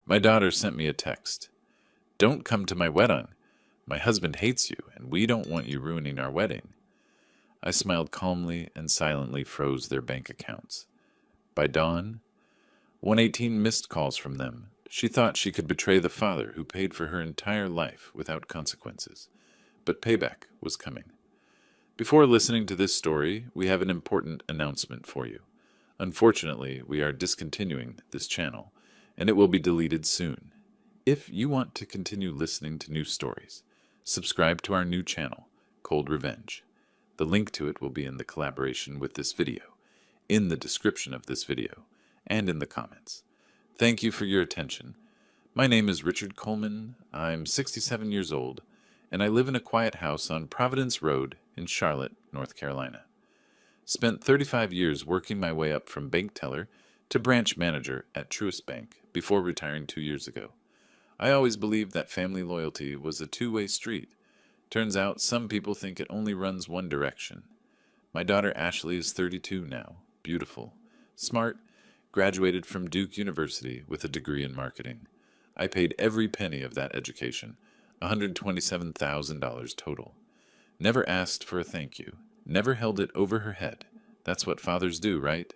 My daughter sent me a text. Don't come to my wedding. My husband hates you, and we don't want you ruining our wedding. I smiled calmly and silently froze their bank accounts. By dawn, 118 missed calls from them. She thought she could betray the father who paid for her entire life without consequences. But payback was coming. Before listening to this story, we have an important announcement for you. Unfortunately, we are discontinuing this channel, and it will be deleted soon. If you want to continue listening to new stories, subscribe to our new channel, Cold Revenge. The link to it will be in the collaboration with this video, in the description of this video, and in the comments. Thank you for your attention. My name is Richard Coleman. I'm 67 years old, and I live in a quiet house on Providence Road in Charlotte, North Carolina. Spent 35 years working my way up from bank teller to branch manager at Truist Bank before retiring 2 years ago. I always believed that family loyalty was a two-way street. Turns out some people think it only runs one direction. My daughter Ashley is 32 now, beautiful, smart, graduated from Duke University with a degree in marketing. I paid every penny of that education, $127,000 total. Never asked for a thank you, never held it over her head. That's what fathers do, right?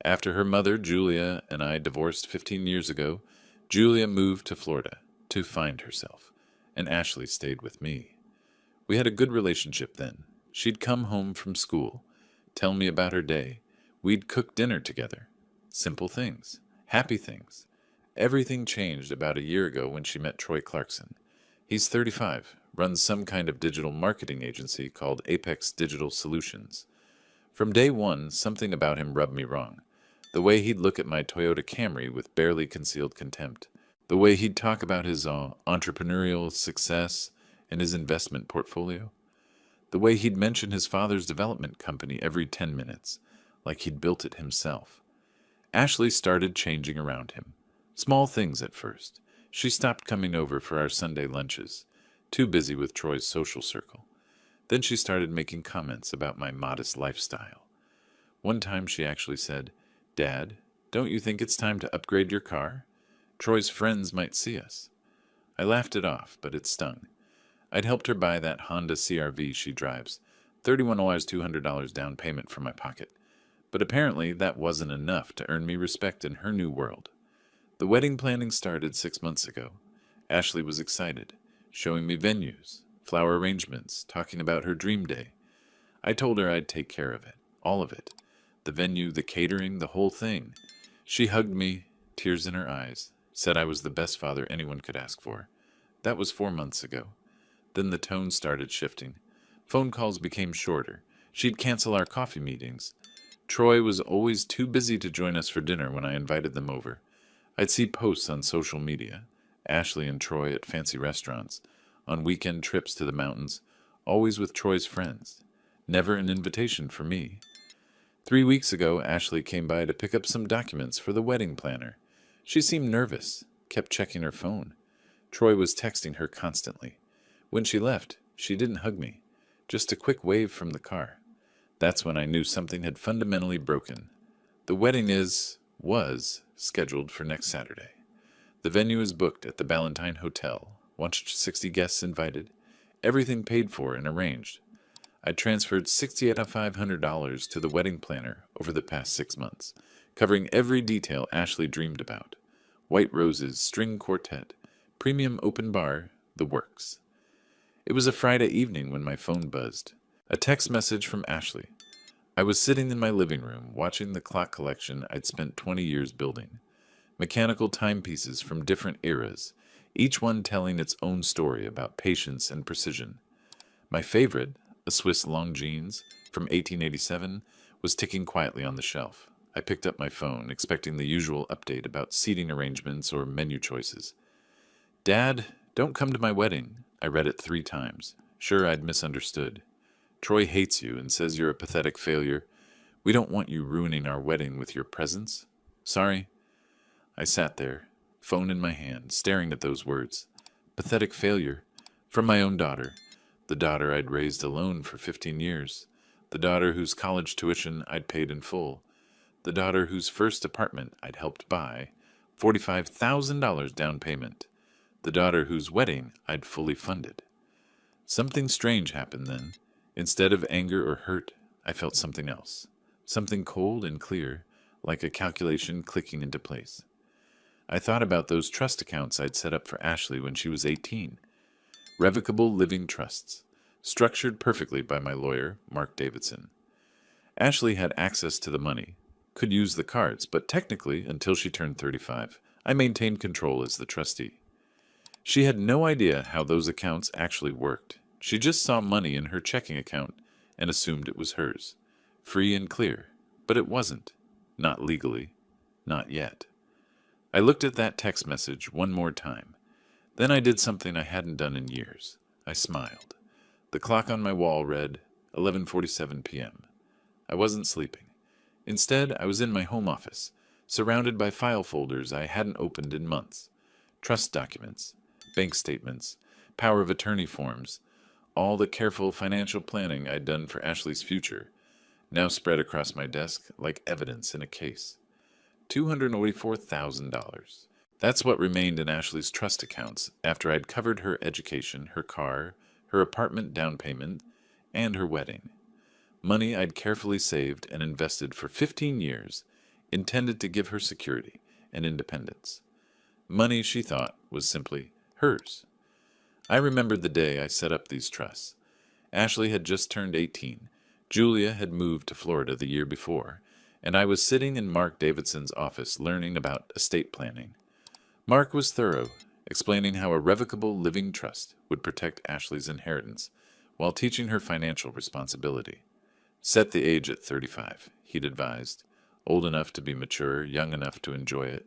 After her mother, Julia, and I divorced 15 years ago, Julia moved to Florida to find herself, and Ashley stayed with me. We had a good relationship then. She'd come home from school, tell me about her day. We'd cook dinner together. Simple things, happy things. Everything changed about a year ago when she met Troy Clarkson. He's 35, runs some kind of digital marketing agency called Apex Digital Solutions. From day one, something about him rubbed me wrong. The way he'd look at my Toyota Camry with barely concealed contempt. The way he'd talk about his entrepreneurial success and his investment portfolio. The way he'd mention his father's development company every 10 minutes, like he'd built it himself. Ashley started changing around him. Small things at first. She stopped coming over for our Sunday lunches, too busy with Troy's social circle. Then she started making comments about my modest lifestyle. One time she actually said, "Dad, don't you think it's time to upgrade your car? Troy's friends might see us." I laughed it off, but it stung. I'd helped her buy that Honda CR-V she drives, $31 $200 down payment from my pocket. But apparently that wasn't enough to earn me respect in her new world. The wedding planning started 6 months ago. Ashley was excited, showing me venues, flower arrangements, talking about her dream day. I told her I'd take care of it, all of it. The venue, the catering, the whole thing. She hugged me, tears in her eyes, said I was the best father anyone could ask for. That was 4 months ago. Then the tone started shifting. Phone calls became shorter. She'd cancel our coffee meetings. Troy was always too busy to join us for dinner when I invited them over. I'd see posts on social media, Ashley and Troy at fancy restaurants, on weekend trips to the mountains, always with Troy's friends. Never an invitation for me. 3 weeks ago, Ashley came by to pick up some documents for the wedding planner. She seemed nervous, kept checking her phone. Troy was texting her constantly. When she left, she didn't hug me, just a quick wave from the car. That's when I knew something had fundamentally broken. The wedding was scheduled for next Saturday. The venue is booked at the Ballantine Hotel, 160 guests invited, everything paid for and arranged. I transferred $6,500 to the wedding planner over the past 6 months, covering every detail Ashley dreamed about. White roses, string quartet, premium open bar, the works. It was a Friday evening when my phone buzzed. A text message from Ashley. I was sitting in my living room watching the clock collection I'd spent 20 years building. Mechanical timepieces from different eras, each one telling its own story about patience and precision. My favorite, a Swiss Longines from 1887, was ticking quietly on the shelf. I picked up my phone, expecting the usual update about seating arrangements or menu choices. "Dad, don't come to my wedding." I read it 3 times. Sure, I'd misunderstood. "Troy hates you and says you're a pathetic failure. We don't want you ruining our wedding with your presence. Sorry." I sat there, phone in my hand, staring at those words. Pathetic failure. From my own daughter. The daughter I'd raised alone for 15 years. The daughter whose college tuition I'd paid in full. The daughter whose first apartment I'd helped buy $45,000 down payment. The daughter whose wedding I'd fully funded. Something strange happened then. Instead of anger or hurt, I felt something else. Something cold and clear, like a calculation clicking into place. I thought about those trust accounts I'd set up for Ashley when she was 18. Revocable living trusts, structured perfectly by my lawyer, Mark Davidson. Ashley had access to the money, could use the cards, but technically, until she turned 35, I maintained control as the trustee. She had no idea how those accounts actually worked. She just saw money in her checking account and assumed it was hers. Free and clear. But it wasn't. Not legally. Not yet. I looked at that text message one more time. Then I did something I hadn't done in years. I smiled. The clock on my wall read 11:47 p.m. I wasn't sleeping. Instead, I was in my home office, surrounded by file folders I hadn't opened in months. Trust documents, bank statements, power of attorney forms, all the careful financial planning I'd done for Ashley's future, now spread across my desk like evidence in a case. $284,000. That's what remained in Ashley's trust accounts after I'd covered her education, her car, her apartment down payment, and her wedding. Money I'd carefully saved and invested for 15 years, intended to give her security and independence. Money she thought was simply hers. I remembered the day I set up these trusts. Ashley had just turned 18. Julia had moved to Florida the year before, and I was sitting in Mark Davidson's office learning about estate planning. Mark was thorough, explaining how a revocable living trust would protect Ashley's inheritance while teaching her financial responsibility. Set the age at 35, he'd advised, old enough to be mature, young enough to enjoy it.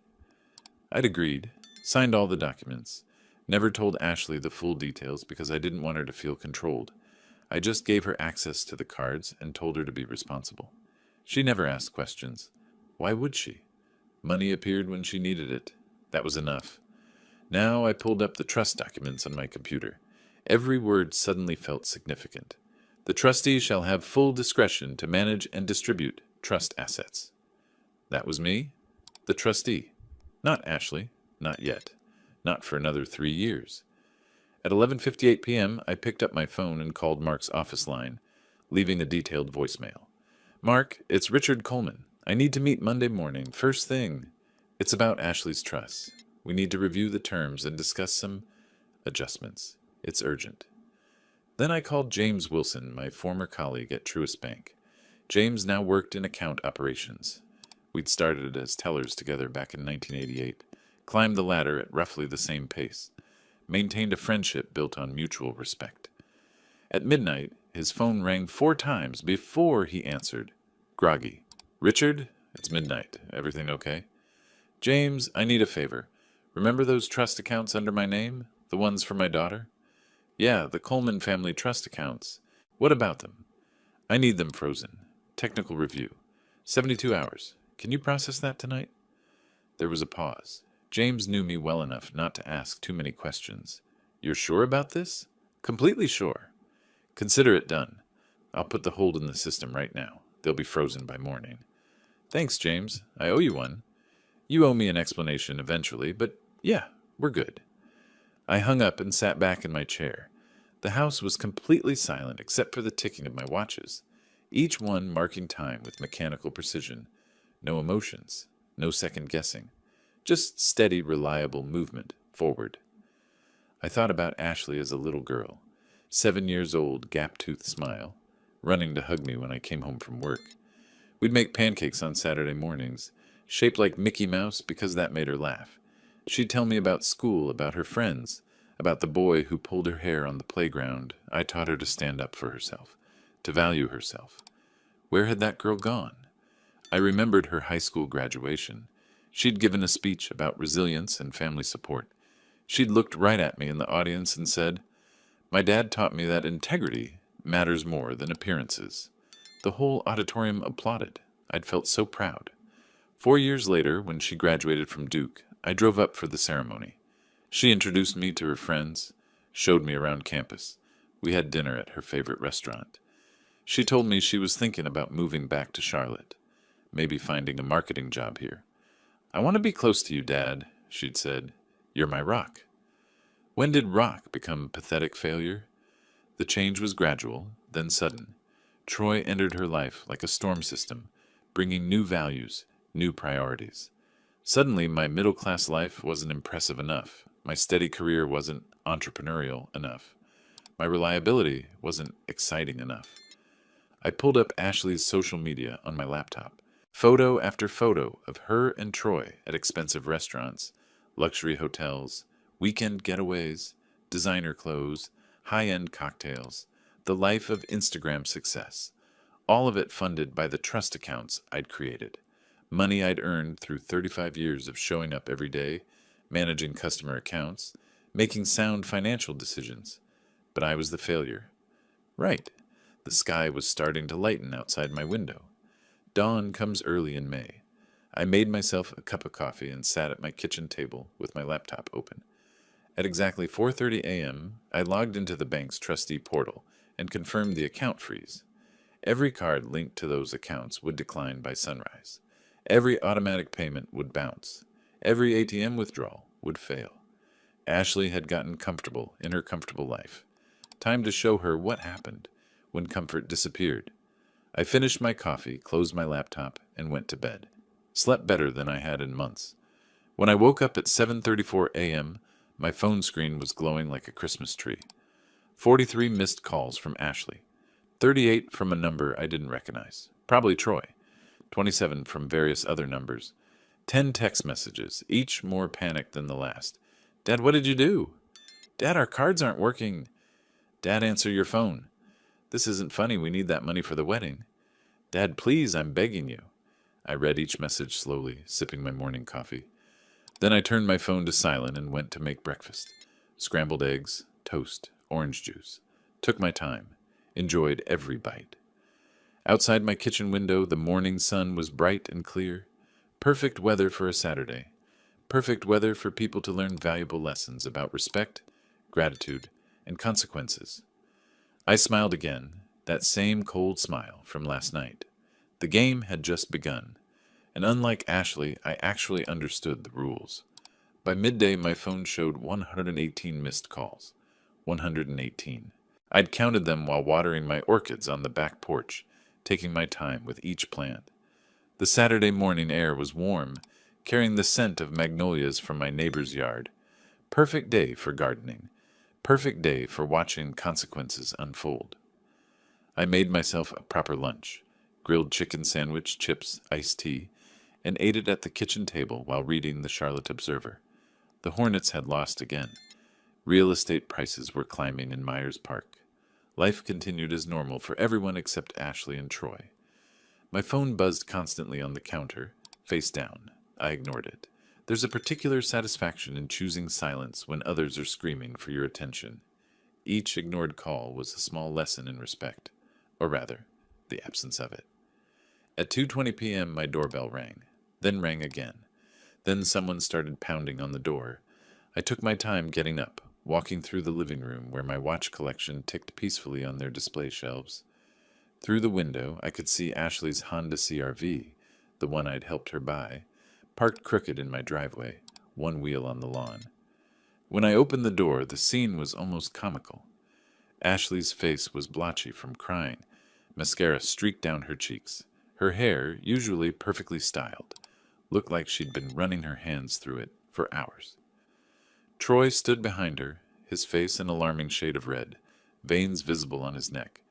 I'd agreed, signed all the documents, never told Ashley the full details because I didn't want her to feel controlled. I just gave her access to the cards and told her to be responsible. She never asked questions. Why would she? Money appeared when she needed it. That was enough. Now I pulled up the trust documents on my computer. Every word suddenly felt significant. The trustee shall have full discretion to manage and distribute trust assets. That was me, the trustee. Not Ashley. Not yet. Not for another 3 years. At 11:58 p.m., I picked up my phone and called Mark's office line, leaving a detailed voicemail. Mark, it's Richard Coleman. I need to meet Monday morning, first thing. It's about Ashley's trust. We need to review the terms and discuss some adjustments. It's urgent. Then I called James Wilson, my former colleague at Truist Bank. James now worked in account operations. We'd started as tellers together back in 1988, climbed the ladder at roughly the same pace, maintained a friendship built on mutual respect. At midnight, his phone rang 4 times before he answered. Groggy. Richard, it's midnight. Everything okay? James, I need a favor. Remember those trust accounts under my name? The ones for my daughter? Yeah, the Coleman family trust accounts. What about them? I need them frozen. Technical review. 72 hours. Can you process that tonight? There was a pause. James knew me well enough not to ask too many questions. You're sure about this? Completely sure. Consider it done. I'll put the hold in the system right now. They'll be frozen by morning. Thanks, James. I owe you one. You owe me an explanation eventually, but yeah, we're good. I hung up and sat back in my chair. The house was completely silent except for the ticking of my watches, each one marking time with mechanical precision. No emotions, no second guessing, just steady, reliable movement forward. I thought about Ashley as a little girl, 7 years old, gap-toothed smile, running to hug me when I came home from work. We'd make pancakes on Saturday mornings, shaped like Mickey Mouse because that made her laugh. She'd tell me about school, about her friends, about the boy who pulled her hair on the playground. I taught her to stand up for herself, to value herself. Where had that girl gone? I remembered her high school graduation. She'd given a speech about resilience and family support. She'd looked right at me in the audience and said, "My dad taught me that integrity matters more than appearances." The whole auditorium applauded. I'd felt so proud. 4 years later, when she graduated from Duke, I drove up for the ceremony. She introduced me to her friends, showed me around campus. We had dinner at her favorite restaurant. She told me she was thinking about moving back to Charlotte, maybe finding a marketing job here. "I want to be close to you, Dad," she'd said. "You're my rock." When did rock become pathetic failure? The change was gradual, then sudden. Troy entered her life like a storm system, bringing new values, new priorities. Suddenly, my middle-class life wasn't impressive enough. My steady career wasn't entrepreneurial enough. My reliability wasn't exciting enough. I pulled up Ashley's social media on my laptop. Photo after photo of her and Troy at expensive restaurants, luxury hotels, weekend getaways, designer clothes, high-end cocktails, the life of Instagram success. All of it funded by the trust accounts I'd created. Money I'd earned through 35 years of showing up every day, managing customer accounts, making sound financial decisions. But I was the failure. Right. The sky was starting to lighten outside my window. Dawn comes early in May. I made myself a cup of coffee and sat at my kitchen table with my laptop open. At exactly 4:30 a.m., I logged into the bank's trustee portal and confirmed the account freeze. Every card linked to those accounts would decline by sunrise. Every automatic payment would bounce. Every ATM withdrawal would fail. Ashley had gotten comfortable in her comfortable life. Time to show her what happened when comfort disappeared. I finished my coffee, closed my laptop, and went to bed. Slept better than I had in months. When I woke up at 7:34 a.m., my phone screen was glowing like a Christmas tree. 43 missed calls from Ashley. 38 from a number I didn't recognize, probably Troy. 27 from various other numbers. 10 text messages, each more panicked than the last. "Dad, what did you do?" "Dad, our cards aren't working." "Dad, answer your phone." "This isn't funny, we need that money for the wedding." "Dad, please, I'm begging you." I read each message slowly, sipping my morning coffee. Then I turned my phone to silent and went to make breakfast. Scrambled eggs, toast, orange juice. Took my time. Enjoyed every bite. Outside my kitchen window, the morning sun was bright and clear. Perfect weather for a Saturday. Perfect weather for people to learn valuable lessons about respect, gratitude, and consequences. I smiled again, that same cold smile from last night. The game had just begun, and unlike Ashley, I actually understood the rules. By midday, my phone showed 118 missed calls. 118. I'd counted them while watering my orchids on the back porch, taking my time with each plant. The Saturday morning air was warm, carrying the scent of magnolias from my neighbor's yard. Perfect day for gardening. Perfect day for watching consequences unfold. I made myself a proper lunch, grilled chicken sandwich, chips, iced tea, and ate it at the kitchen table while reading the Charlotte Observer. The Hornets had lost again. Real estate prices were climbing in Myers Park. Life continued as normal for everyone except Ashley and Troy. My phone buzzed constantly on the counter, face down. I ignored it. There's a particular satisfaction in choosing silence when others are screaming for your attention. Each ignored call was a small lesson in respect, or rather, the absence of it. At 2:20 p.m., my doorbell rang, then rang again. Then someone started pounding on the door. I took my time getting up, walking through the living room where my watch collection ticked peacefully on their display shelves. Through the window, I could see Ashley's Honda CR-V, the one I'd helped her buy, parked crooked in my driveway, one wheel on the lawn. When I opened the door, the scene was almost comical. Ashley's face was blotchy from crying. Mascara streaked down her cheeks. Her hair, usually perfectly styled, looked like she'd been running her hands through it for hours. Troy stood behind her, his face an alarming shade of red, veins visible on his neck.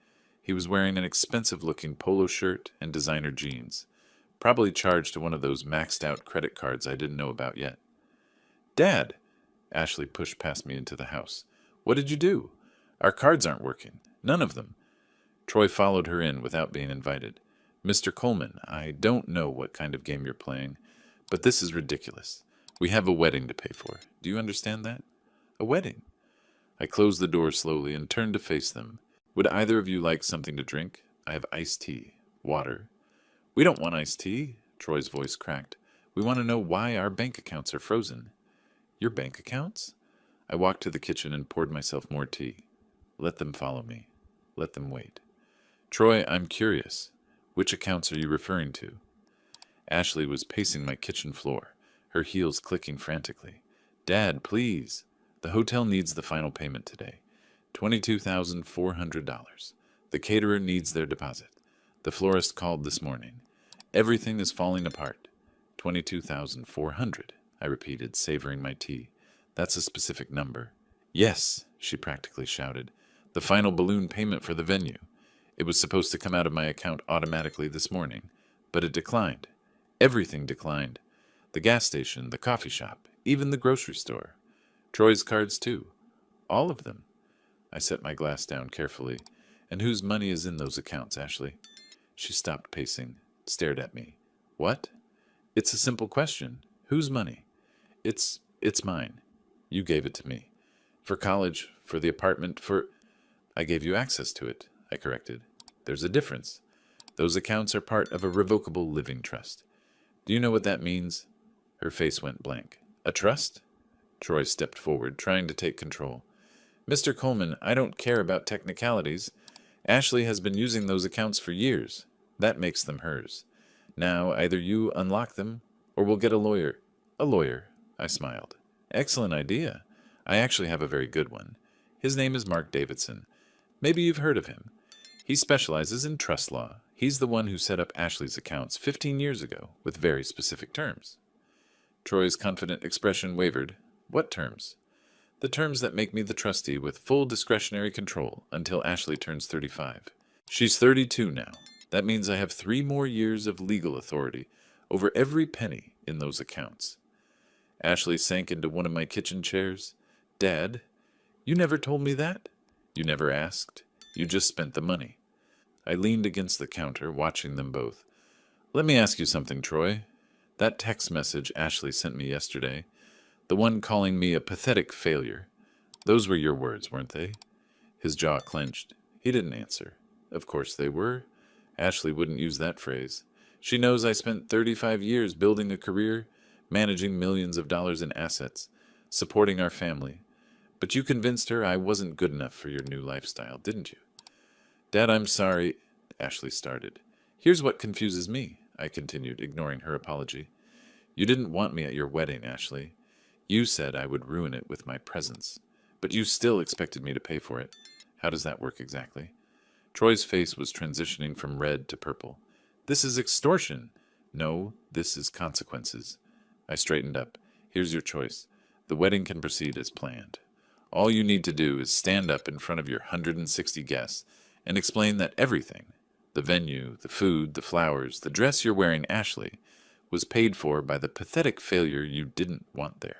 He was wearing an expensive-looking polo shirt and designer jeans, probably charged to one of those maxed-out credit cards I didn't know about yet. "Dad!" Ashley pushed past me into the house. "What did you do? Our cards aren't working. None of them." Troy followed her in without being invited. "Mr. Coleman, I don't know what kind of game you're playing, but this is ridiculous. We have a wedding to pay for. Do you understand that? A wedding." I closed the door slowly and turned to face them. "Would either of you like something to drink? I have iced tea. Water." "We don't want iced tea," Troy's voice cracked. "We want to know why our bank accounts are frozen." "Your bank accounts?" I walked to the kitchen and poured myself more tea. Let them follow me. Let them wait. "Troy, I'm curious. Which accounts are you referring to?" Ashley was pacing my kitchen floor, her heels clicking frantically. Dad, please. The hotel needs the final payment today. $22,400. The caterer needs their deposit. The florist called this morning. Everything is falling apart. 22,400, I repeated, savoring my tea. That's a specific number. Yes, she practically shouted. The final balloon payment for the venue. It was supposed to come out of my account automatically this morning, but it declined. Everything declined. The gas station, the coffee shop, even the grocery store. Troy's cards, too. All of them. I set my glass down carefully. And whose money is in those accounts, Ashley? She stopped pacing, stared at me. What? It's a simple question. Whose money? It's mine. You gave it to me. For college, for the apartment, for... I gave you access to it, I corrected. There's a difference. Those accounts are part of a revocable living trust. Do you know what that means? Her face went blank. A trust? Troy stepped forward, trying to take control. Mr. Coleman, I don't care about technicalities. Ashley has been using those accounts for years. That makes them hers. Now, either you unlock them, or we'll get a lawyer. A lawyer, I smiled. Excellent idea. I actually have a very good one. His name is Mark Davidson. Maybe you've heard of him. He specializes in trust law. He's the one who set up Ashley's accounts 15 years ago, with very specific terms. Troy's confident expression wavered. What terms? The terms that make me the trustee with full discretionary control until Ashley turns 35. She's 32 now. That means I have 3 more years of legal authority over every penny in those accounts. Ashley sank into one of my kitchen chairs. Dad, you never told me that. You never asked. You just spent the money. I leaned against the counter, watching them both. Let me ask you something, Troy. That text message Ashley sent me yesterday, the one calling me a pathetic failure, those were your words, weren't they? His jaw clenched. He didn't answer. Of course they were. Ashley wouldn't use that phrase. She knows I spent 35 years building a career, managing millions of dollars in assets, supporting our family. But you convinced her I wasn't good enough for your new lifestyle, didn't you? Dad, I'm sorry, Ashley started. Here's what confuses me, I continued, ignoring her apology. You didn't want me at your wedding, Ashley. You said I would ruin it with my presence, but you still expected me to pay for it. How does that work exactly? Troy's face was transitioning from red to purple. This is extortion. No, this is consequences. I straightened up. Here's your choice. The wedding can proceed as planned. All you need to do is stand up in front of your 160 guests and explain that everything, the venue, the food, the flowers, the dress you're wearing, Ashley, was paid for by the pathetic failure you didn't want there.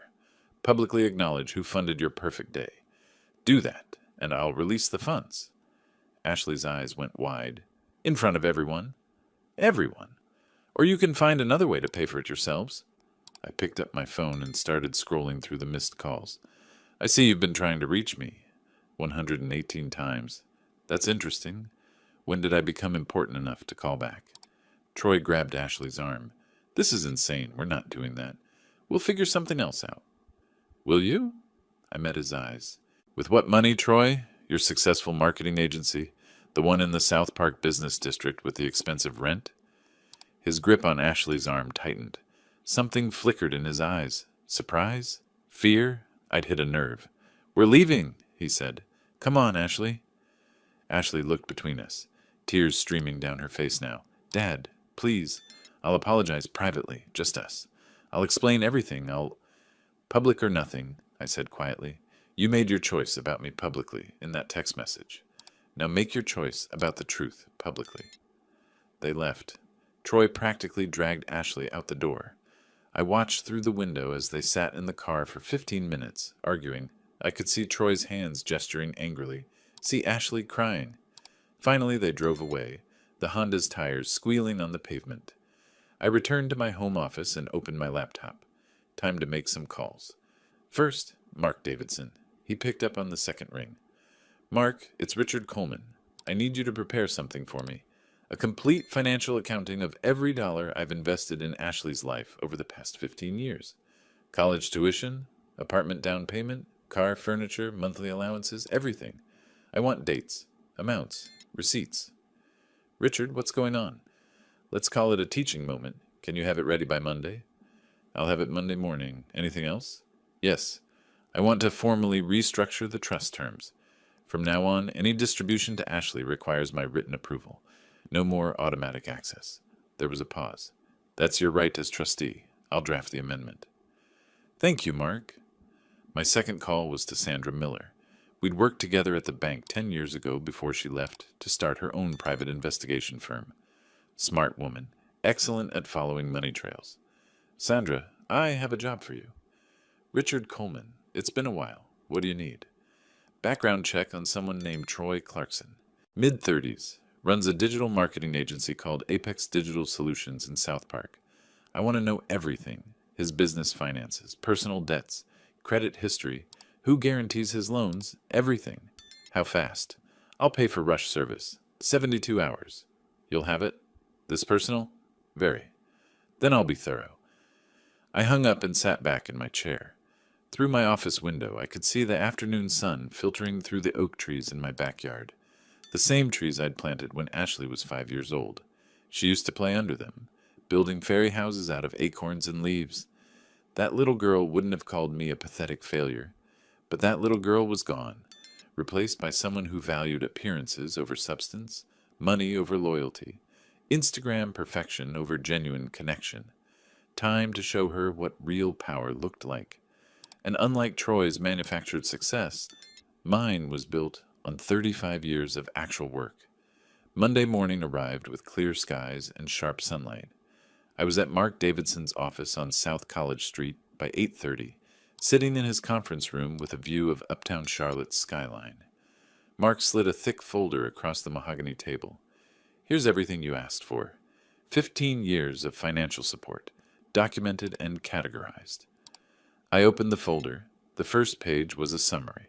Publicly acknowledge who funded your perfect day. Do that, and I'll release the funds. Ashley's eyes went wide. In front of everyone? Everyone. Or you can find another way to pay for it yourselves. I picked up my phone and started scrolling through the missed calls. I see you've been trying to reach me. 118 times. That's interesting. When did I become important enough to call back? Troy grabbed Ashley's arm. This is insane. We're not doing that. We'll figure something else out. Will you? I met his eyes. With what money, Troy? Your successful marketing agency? The one in the South Park Business District with the expensive rent? His grip on Ashley's arm tightened. Something flickered in his eyes. Surprise? Fear? I'd hit a nerve. We're leaving, he said. Come on, Ashley. Ashley looked between us, tears streaming down her face now. Dad, please. I'll apologize privately, just us. I'll explain everything. Public or nothing, I said quietly. You made your choice about me publicly in that text message. Now make your choice about the truth publicly. They left. Troy practically dragged Ashley out the door. I watched through the window as they sat in the car for 15 minutes, arguing. I could see Troy's hands gesturing angrily, see Ashley crying. Finally, they drove away, the Honda's tires squealing on the pavement. I returned to my home office and opened my laptop. Time to make some calls. First, Mark Davidson. He picked up on the second ring. Mark, it's Richard Coleman. I need you to prepare something for me. A complete financial accounting of every dollar I've invested in Ashley's life over the past 15 years. College tuition, apartment down payment, car, furniture, monthly allowances, everything. I want dates, amounts, receipts. Richard, what's going on? Let's call it a teaching moment. Can you have it ready by Monday? I'll have it Monday morning. Anything else? Yes. I want to formally restructure the trust terms. From now on, any distribution to Ashley requires my written approval. No more automatic access. There was a pause. That's your right as trustee. I'll draft the amendment. Thank you, Mark. My second call was to Sandra Miller. We'd worked together at the bank 10 years ago before she left to start her own private investigation firm. Smart woman, excellent at following money trails. Sandra, I have a job for you. Richard Coleman, it's been a while. What do you need? Background check on someone named Troy Clarkson. Mid-30s, runs a digital marketing agency called Apex Digital Solutions in South Park. I want to know everything. His business finances, personal debts, credit history, who guarantees his loans, everything. How fast? I'll pay for rush service. 72 hours. You'll have it? This personal? Very. Then I'll be thorough. I hung up and sat back in my chair. Through my office window, I could see the afternoon sun filtering through the oak trees in my backyard. The same trees I'd planted when Ashley was 5 years old. She used to play under them, building fairy houses out of acorns and leaves. That little girl wouldn't have called me a pathetic failure. But that little girl was gone, replaced by someone who valued appearances over substance, money over loyalty, Instagram perfection over genuine connection. Time to show her what real power looked like. And unlike Troy's manufactured success, mine was built on 35 years of actual work. Monday morning arrived with clear skies and sharp sunlight. I was at Mark Davidson's office on South College Street by 8:30, sitting in his conference room with a view of uptown Charlotte's skyline. Mark slid a thick folder across the mahogany table. Here's everything you asked for. 15 years of financial support, documented and categorized. I opened the folder. The first page was a summary.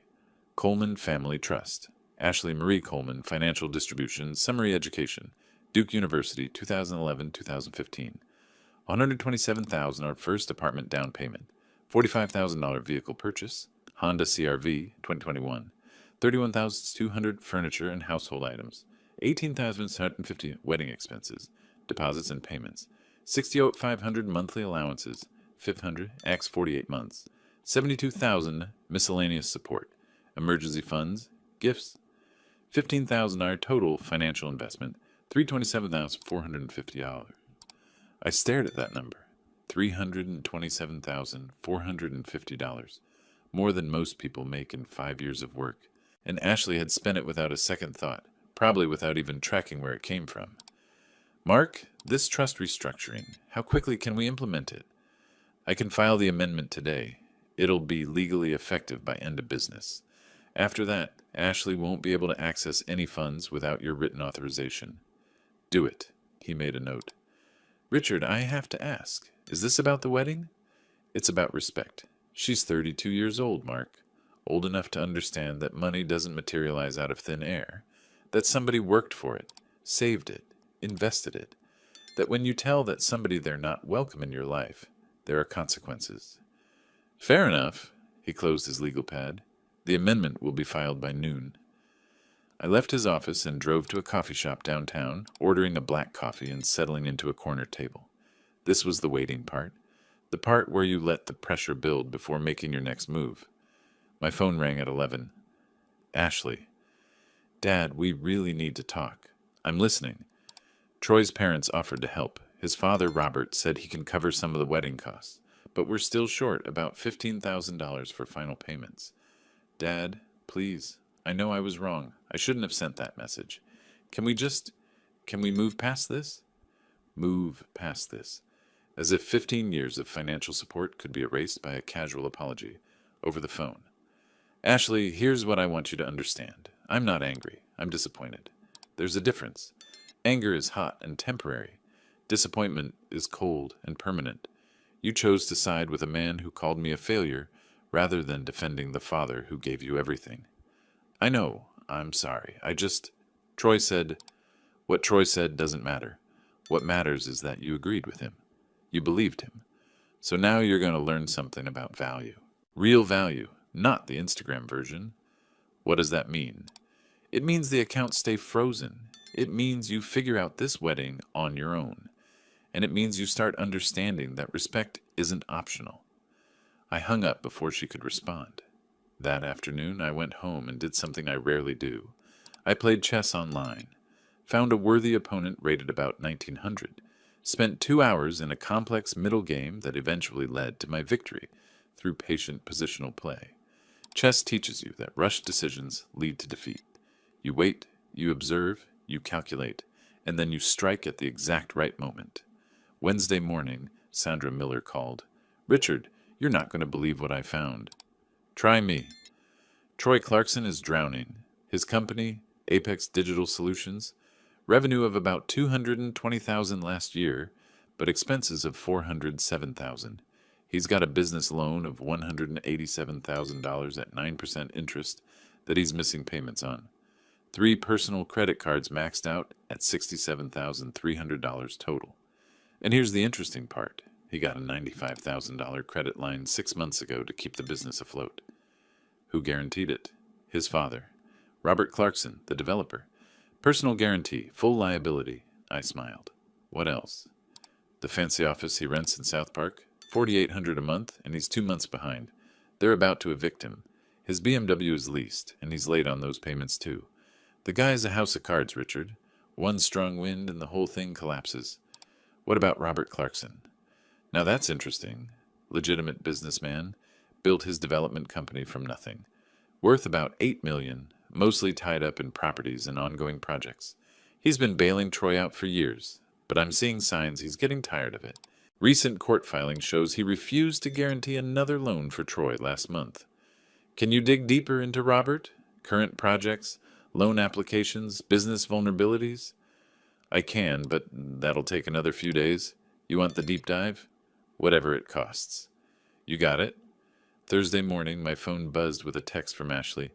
Coleman Family Trust. Ashley Marie Coleman, Financial Distribution, Summary Education, Duke University, 2011-2015. $127,000 our first apartment down payment. $45,000 vehicle purchase. Honda CRV, 2021. $31,200 furniture and household items. $18,750 wedding expenses, deposits and payments. $68,500 monthly allowances. $500 X 48 months. $72,000 miscellaneous support. Emergency funds, gifts. $15,000 total financial investment. $327,450. I stared at that number. $327,450. More than most people make in 5 years of work. And Ashley had spent it without a second thought, probably without even tracking where it came from. Mark, this trust restructuring, how quickly can we implement it? I can file the amendment today. It'll be legally effective by end of business. After that, Ashley won't be able to access any funds without your written authorization. Do it. He made a note. Richard, I have to ask, is this about the wedding? It's about respect. She's 32 years old, Mark. Old enough to understand that money doesn't materialize out of thin air. That somebody worked for it, saved it, invested it. That when you tell that somebody they're not welcome in your life, there are consequences. Fair enough. He closed his legal pad. The amendment will be filed by noon. I left his office and drove to a coffee shop downtown, ordering a black coffee and settling into a corner table. This was the waiting part. The part where you let the pressure build before making your next move. My phone rang at 11. Ashley. Dad, we really need to talk. I'm listening. Troy's parents offered to help. His father, Robert, said he can cover some of the wedding costs, but we're still short about $15,000 for final payments. Dad, please. I know I was wrong. I shouldn't have sent that message. Can we move past this? Move past this. As if 15 years of financial support could be erased by a casual apology over the phone. Ashley, here's what I want you to understand. I'm not angry. I'm disappointed. There's a difference. Anger is hot and temporary. Disappointment is cold and permanent. You chose to side with a man who called me a failure rather than defending the father who gave you everything. I know. I'm sorry. Troy said, what Troy said doesn't matter. What matters is that you agreed with him. You believed him. So now you're going to learn something about value. Real value, not the Instagram version. What does that mean? It means the accounts stay frozen. It means you figure out this wedding on your own. and it means you start understanding that respect isn't optional. I hung up before she could respond. That afternoon, I went home and did something I rarely do. I played chess online, found a worthy opponent rated about 1900, spent 2 hours in a complex middle game that eventually led to my victory through patient positional play. Chess teaches you that rushed decisions lead to defeat. You wait, you observe, you calculate, and then you strike at the exact right moment. Wednesday morning, Sandra Miller called. "Richard, you're not going to believe what I found." "Try me." Troy Clarkson is drowning. His company, Apex Digital Solutions, revenue of about $220,000 last year, but expenses of $407,000. He's got a business loan of $187,000 at 9% interest that he's missing payments on. 3 personal credit cards maxed out at $67,300 total. And here's the interesting part. He got a $95,000 credit line 6 months ago to keep the business afloat. Who guaranteed it? His father. Robert Clarkson, the developer. Personal guarantee, full liability. I smiled. What else? The fancy office he rents in South Park, $4,800 a month, and he's 2 months behind. They're about to evict him. His BMW is leased, and he's late on those payments too. The guy's a house of cards, Richard. One strong wind and the whole thing collapses. What about Robert Clarkson? Now that's interesting. Legitimate businessman, built his development company from nothing. Worth about $8 million, mostly tied up in properties and ongoing projects. He's been bailing Troy out for years, but I'm seeing signs he's getting tired of it. Recent court filing shows he refused to guarantee another loan for Troy last month. Can you dig deeper into Robert? Current projects, loan applications, business vulnerabilities? I can, but that'll take another few days. You want the deep dive? Whatever it costs. You got it? Thursday morning, my phone buzzed with a text from Ashley.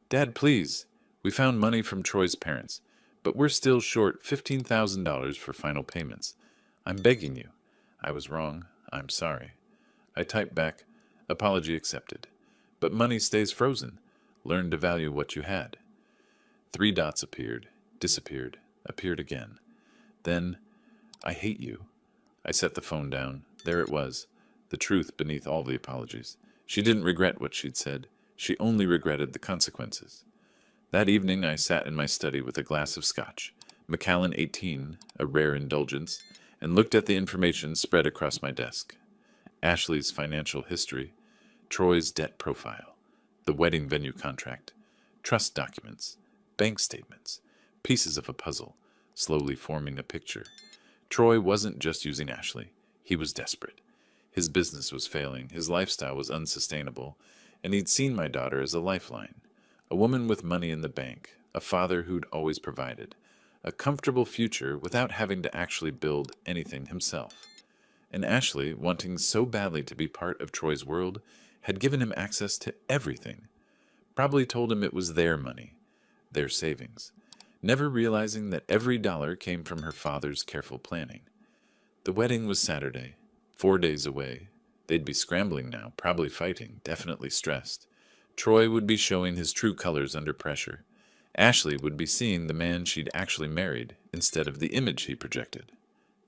"Dad, please. We found money from Troy's parents, but we're still short $15,000 for final payments. I'm begging you." I was wrong. I'm sorry. I typed back, "Apology accepted. But money stays frozen. Learn to value what you had." 3 dots appeared, disappeared, appeared again. Then, "I hate you." I set the phone down. There it was, the truth beneath all the apologies. She didn't regret what she'd said. She only regretted the consequences. That evening I sat in my study with a glass of scotch, Macallan 18, a rare indulgence, and looked at the information spread across my desk. Ashley's financial history, Troy's debt profile, the wedding venue contract, trust documents, bank statements, pieces of a puzzle, slowly forming a picture. Troy wasn't just using Ashley. He was desperate. His business was failing, his lifestyle was unsustainable, and he'd seen my daughter as a lifeline. A woman with money in the bank, a father who'd always provided, a comfortable future without having to actually build anything himself. And Ashley, wanting so badly to be part of Troy's world, had given him access to everything. Probably told him it was their money, their savings, never realizing that every dollar came from her father's careful planning. The wedding was Saturday, 4 days away. They'd be scrambling now, probably fighting, definitely stressed. Troy would be showing his true colors under pressure. Ashley would be seeing the man she'd actually married instead of the image he projected.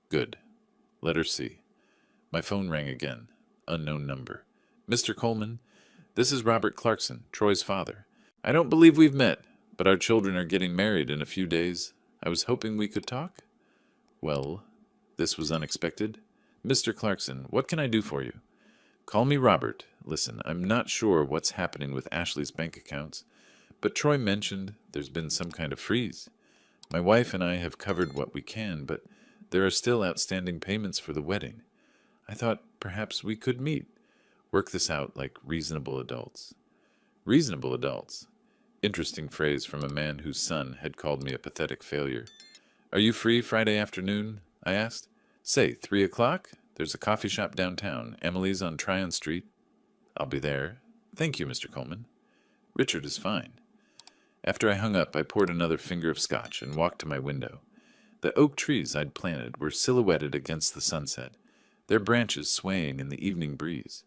Good. Let her see. My phone rang again. Unknown number. "Mr. Coleman, this is Robert Clarkson, Troy's father. I don't believe we've met, but our children are getting married in a few days. I was hoping we could talk." Well, this was unexpected. "Mr. Clarkson, what can I do for you?" "Call me Robert. Listen, I'm not sure what's happening with Ashley's bank accounts, but Troy mentioned there's been some kind of freeze. My wife and I have covered what we can, but there are still outstanding payments for the wedding. I thought perhaps we could meet, work this out like reasonable adults." Reasonable adults. Interesting phrase from a man whose son had called me a pathetic failure. "Are you free Friday afternoon?" I asked. "Say, 3 o'clock? There's a coffee shop downtown, Emily's on Tryon Street." "I'll be there. Thank you, Mr. Coleman." Richard is fine. After I hung up, I poured another finger of scotch and walked to my window. The oak trees I'd planted were silhouetted against the sunset, their branches swaying in the evening breeze.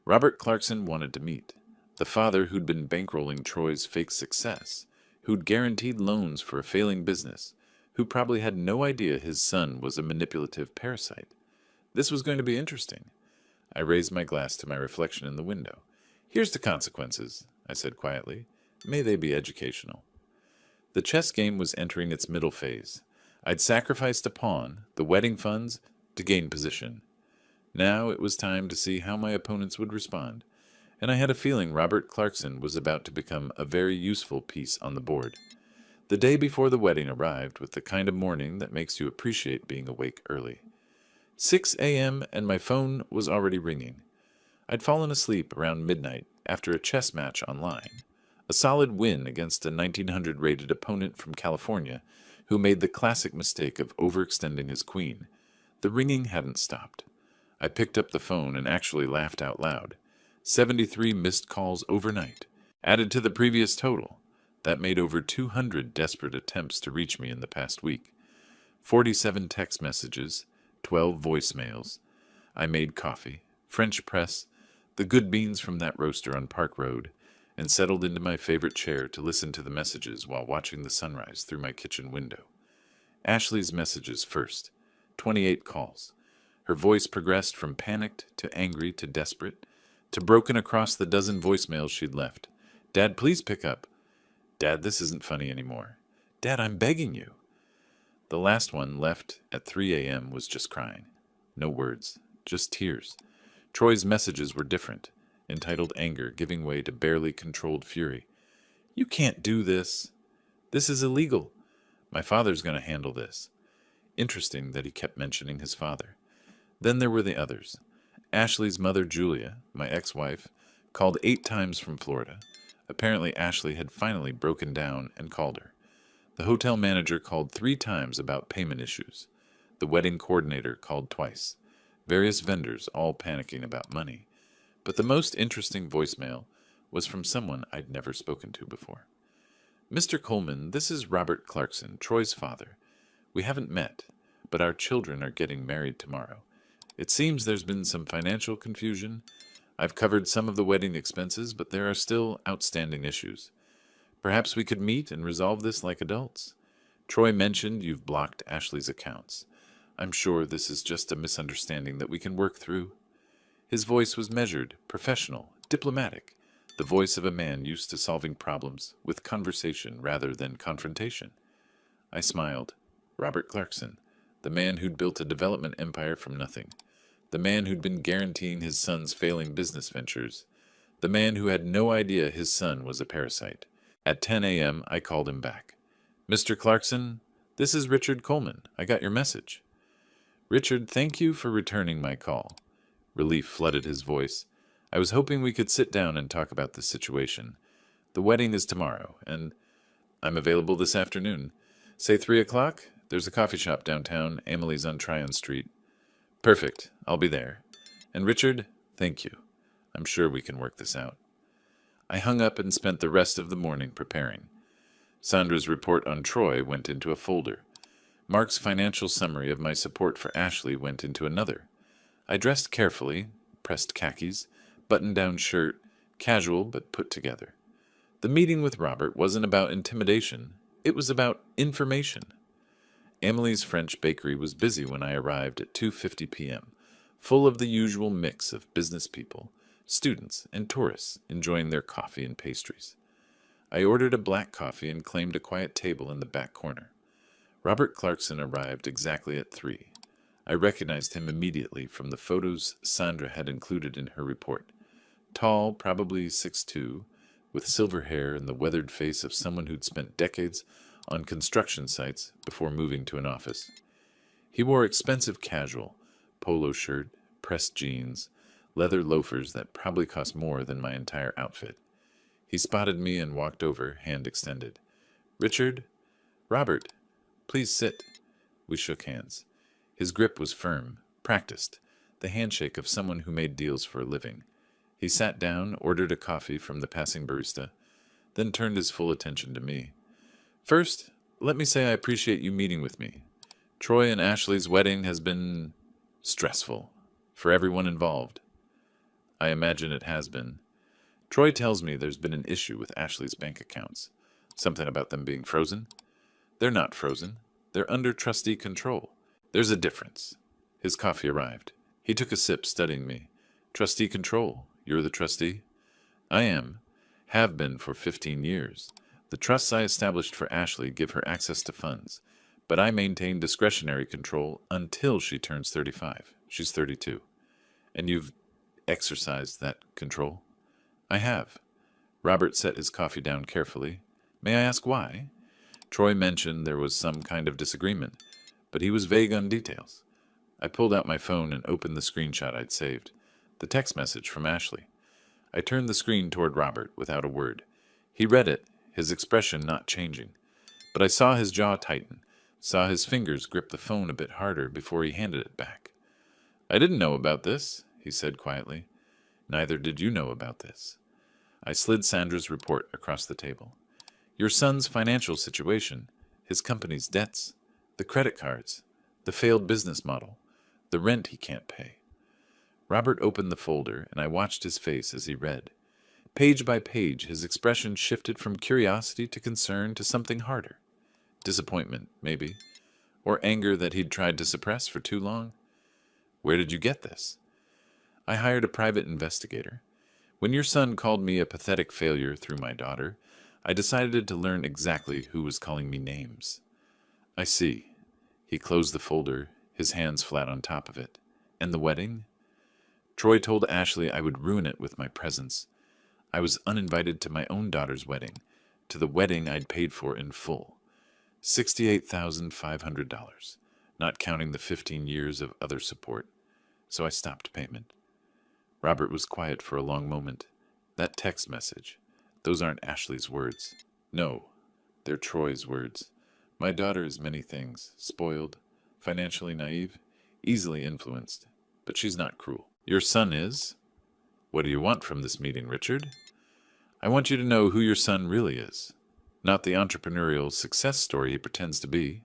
Robert Clarkson wanted to meet. The father who'd been bankrolling Troy's fake success, who'd guaranteed loans for a failing business, who probably had no idea his son was a manipulative parasite. This was going to be interesting. I raised my glass to my reflection in the window. "Here's the consequences," I said quietly. "May they be educational." The chess game was entering its middle phase. I'd sacrificed a pawn, the wedding funds, to gain position. Now it was time to see how my opponents would respond, and I had a feeling Robert Clarkson was about to become a very useful piece on the board. The day before the wedding arrived with the kind of morning that makes you appreciate being awake early. 6 a.m. and my phone was already ringing. I'd fallen asleep around midnight after a chess match online. A solid win against a 1900 rated opponent from California who made the classic mistake of overextending his queen. The ringing hadn't stopped. I picked up the phone and actually laughed out loud. 73 missed calls overnight, added to the previous total. That made over 200 desperate attempts to reach me in the past week. 47 text messages, 12 voicemails. I made coffee, French press, the good beans from that roaster on Park Road, and settled into my favorite chair to listen to the messages while watching the sunrise through my kitchen window. Ashley's messages first. 28 calls. Her voice progressed from panicked to angry to desperate, to broken across the dozen voicemails she'd left. "Dad, please pick up." "Dad, this isn't funny anymore." "Dad, I'm begging you." The last one, left at 3 a.m., was just crying. No words, just tears. Troy's messages were different, entitled anger giving way to barely controlled fury. "You can't do this. This is illegal. My father's going to handle this." Interesting that he kept mentioning his father. Then there were the others. Ashley's mother, Julia, my ex-wife, called 8 times from Florida. Apparently Ashley had finally broken down and called her. The hotel manager called 3 times about payment issues. The wedding coordinator called twice. Various vendors all panicking about money. But the most interesting voicemail was from someone I'd never spoken to before. "Mr. Coleman, this is Robert Clarkson, Troy's father. We haven't met, but our children are getting married tomorrow. It seems there's been some financial confusion. I've covered some of the wedding expenses, but there are still outstanding issues. Perhaps we could meet and resolve this like adults. Troy mentioned you've blocked Ashley's accounts. I'm sure this is just a misunderstanding that we can work through." His voice was measured, professional, diplomatic, the voice of a man used to solving problems with conversation rather than confrontation. I smiled. Robert Clarkson, the man who'd built a development empire from nothing, the man who'd been guaranteeing his son's failing business ventures, the man who had no idea his son was a parasite. At 10 a.m., I called him back. "Mr. Clarkson, this is Richard Coleman. I got your message." "Richard, thank you for returning my call." Relief flooded his voice. "I was hoping we could sit down and talk about this situation. The wedding is tomorrow, and I'm available this afternoon. Say 3 o'clock? There's a coffee shop downtown, Emily's on Tryon Street." "Perfect. I'll be there. And Richard, thank you. I'm sure we can work this out." I hung up and spent the rest of the morning preparing. Sandra's report on Troy went into a folder. Mark's financial summary of my support for Ashley went into another. I dressed carefully, pressed khakis, button-down shirt, casual but put together. The meeting with Robert wasn't about intimidation. It was about information. Emily's French bakery was busy when I arrived at 2:50 p.m., full of the usual mix of business people, students, and tourists enjoying their coffee and pastries. I ordered a black coffee and claimed a quiet table in the back corner. Robert Clarkson arrived exactly at 3. I recognized him immediately from the photos Sandra had included in her report. Tall, probably 6'2", with silver hair and the weathered face of someone who'd spent decades on construction sites before moving to an office. He wore expensive casual, polo shirt, pressed jeans, leather loafers that probably cost more than my entire outfit. He spotted me and walked over, hand extended. "Richard?" "Robert, please sit." We shook hands. His grip was firm, practiced, the handshake of someone who made deals for a living. He sat down, ordered a coffee from the passing barista, then turned his full attention to me. "First, let me say I appreciate you meeting with me. Troy and Ashley's wedding has been stressful for everyone involved." "I imagine it has been. Troy tells me there's been an issue with Ashley's bank accounts. Something about them being frozen." "They're not frozen. They're under trustee control. There's a difference. His coffee arrived. He took a sip, studying me. Trustee control. You're the trustee? I am. Have been for 15 years. The trusts I established for Ashley give her access to funds, but I maintain discretionary control until she turns 35. She's 32. And you've exercised that control? I have. Robert set his coffee down carefully. May I ask why? Troy mentioned there was some kind of disagreement, but he was vague on details. I pulled out my phone and opened the screenshot I'd saved. The text message from Ashley. I turned the screen toward Robert without a word. He read it, his expression not changing. But I saw his jaw tighten, saw his fingers grip the phone a bit harder before he handed it back. I didn't know about this, he said quietly. Neither did you know about this. I slid Sandra's report across the table. Your son's financial situation, his company's debts, the credit cards, the failed business model, the rent he can't pay. Robert opened the folder, and I watched his face as he read. Page by page, his expression shifted from curiosity to concern to something harder. Disappointment, maybe. Or anger that he'd tried to suppress for too long. Where did you get this? I hired a private investigator. When your son called me a pathetic failure through my daughter, I decided to learn exactly who was calling me names. I see. He closed the folder, his hands flat on top of it. And the wedding? Troy told Ashley I would ruin it with my presence. I was uninvited to my own daughter's wedding, to the wedding I'd paid for in full. $68,500, not counting the 15 years of other support. So I stopped payment. Robert was quiet for a long moment. That text message, those aren't Ashley's words. No, they're Troy's words. My daughter is many things, spoiled, financially naive, easily influenced, but she's not cruel. Your son is? What do you want from this meeting, Richard? I want you to know who your son really is. Not the entrepreneurial success story he pretends to be.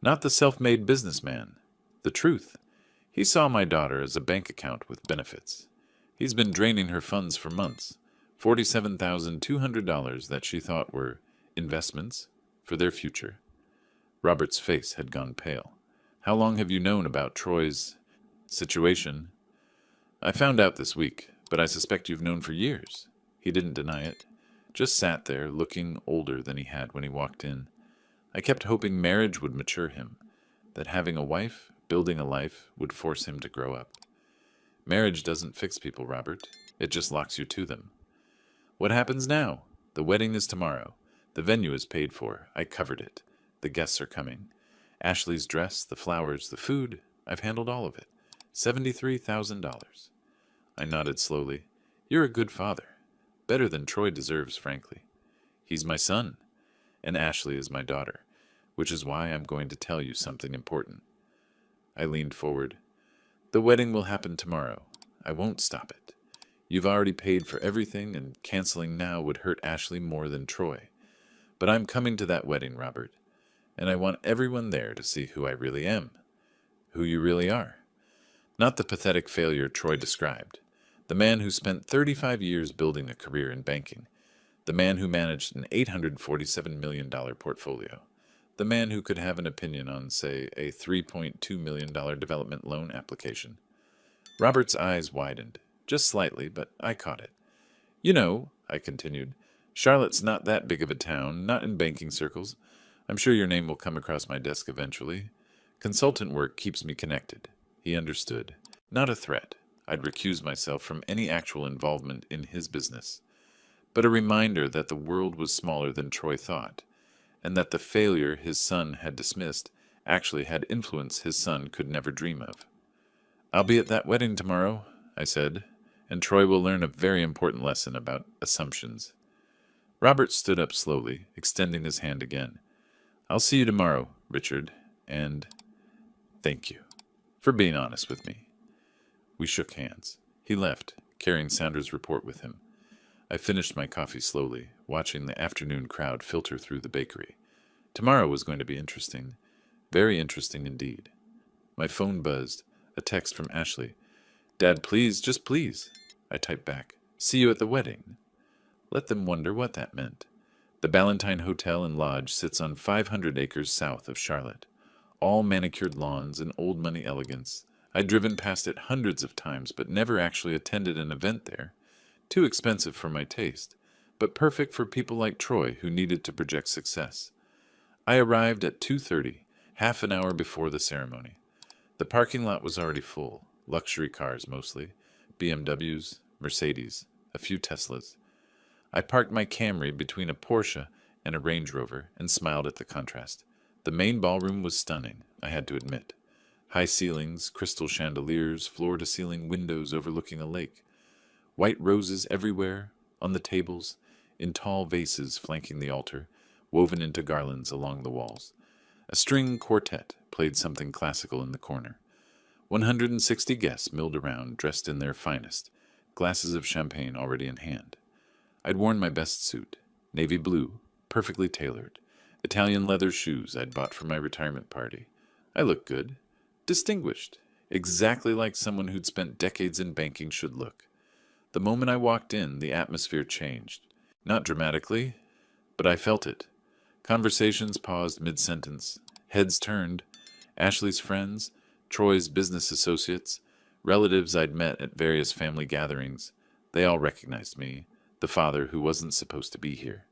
Not the self-made businessman. The truth. He saw my daughter as a bank account with benefits. He's been draining her funds for months. $47,200 that she thought were investments for their future. Robert's face had gone pale. How long have you known about Troy's situation? I found out this week, but I suspect you've known for years. He didn't deny it. Just sat there, looking older than he had when he walked in. I kept hoping marriage would mature him, that having a wife, building a life, would force him to grow up. Marriage doesn't fix people, Robert. It just locks you to them. What happens now? The wedding is tomorrow. The venue is paid for. I covered it. The guests are coming. Ashley's dress, the flowers, the food. I've handled all of it. $73,000. I nodded slowly. You're a good father. Better than Troy deserves, frankly. He's my son, and Ashley is my daughter, which is why I'm going to tell you something important. I leaned forward. The wedding will happen tomorrow. I won't stop it. You've already paid for everything, and canceling now would hurt Ashley more than Troy. But I'm coming to that wedding, Robert, and I want everyone there to see who I really am, who you really are. Not the pathetic failure Troy described. The man who spent 35 years building a career in banking. The man who managed an $847 million portfolio. The man who could have an opinion on, say, a $3.2 million development loan application. Robert's eyes widened, just slightly, but I caught it. You know, I continued, Charlotte's not that big of a town, not in banking circles. I'm sure your name will come across my desk eventually. Consultant work keeps me connected. He understood. Not a threat. I'd recuse myself from any actual involvement in his business. But a reminder that the world was smaller than Troy thought, and that the failure his son had dismissed actually had influence his son could never dream of. I'll be at that wedding tomorrow, I said, and Troy will learn a very important lesson about assumptions. Robert stood up slowly, extending his hand again. I'll see you tomorrow, Richard, and thank you for being honest with me. We shook hands. He left, carrying Sandra's report with him. I finished my coffee slowly, watching the afternoon crowd filter through the bakery. Tomorrow was going to be interesting. Very interesting indeed. My phone buzzed. A text from Ashley. Dad, please, just please. I typed back. See you at the wedding. Let them wonder what that meant. The Ballantine Hotel and Lodge sits on 500 acres south of Charlotte. all manicured lawns and old money elegance. I'd driven past it hundreds of times, but never actually attended an event there. Too expensive for my taste, but perfect for people like Troy who needed to project success. I arrived at 2:30, half an hour before the ceremony. The parking lot was already full, luxury cars mostly, BMWs, Mercedes, a few Teslas. I parked my Camry between a Porsche and a Range Rover and smiled at the contrast. The main ballroom was stunning, I had to admit. High ceilings, crystal chandeliers, floor-to-ceiling windows overlooking a lake. White roses everywhere, on the tables, in tall vases flanking the altar, woven into garlands along the walls. A string quartet played something classical in the corner. 160 guests milled around, dressed in their finest, glasses of champagne already in hand. I'd worn my best suit, navy blue, perfectly tailored, Italian leather shoes I'd bought for my retirement party. I looked good, distinguished, exactly like someone who'd spent decades in banking should look. The moment I walked in, the atmosphere changed. Not dramatically, but I felt it. Conversations paused mid-sentence. Heads turned. Ashley's friends, Troy's business associates, relatives I'd met at various family gatherings. They all recognized me, the father who wasn't supposed to be here.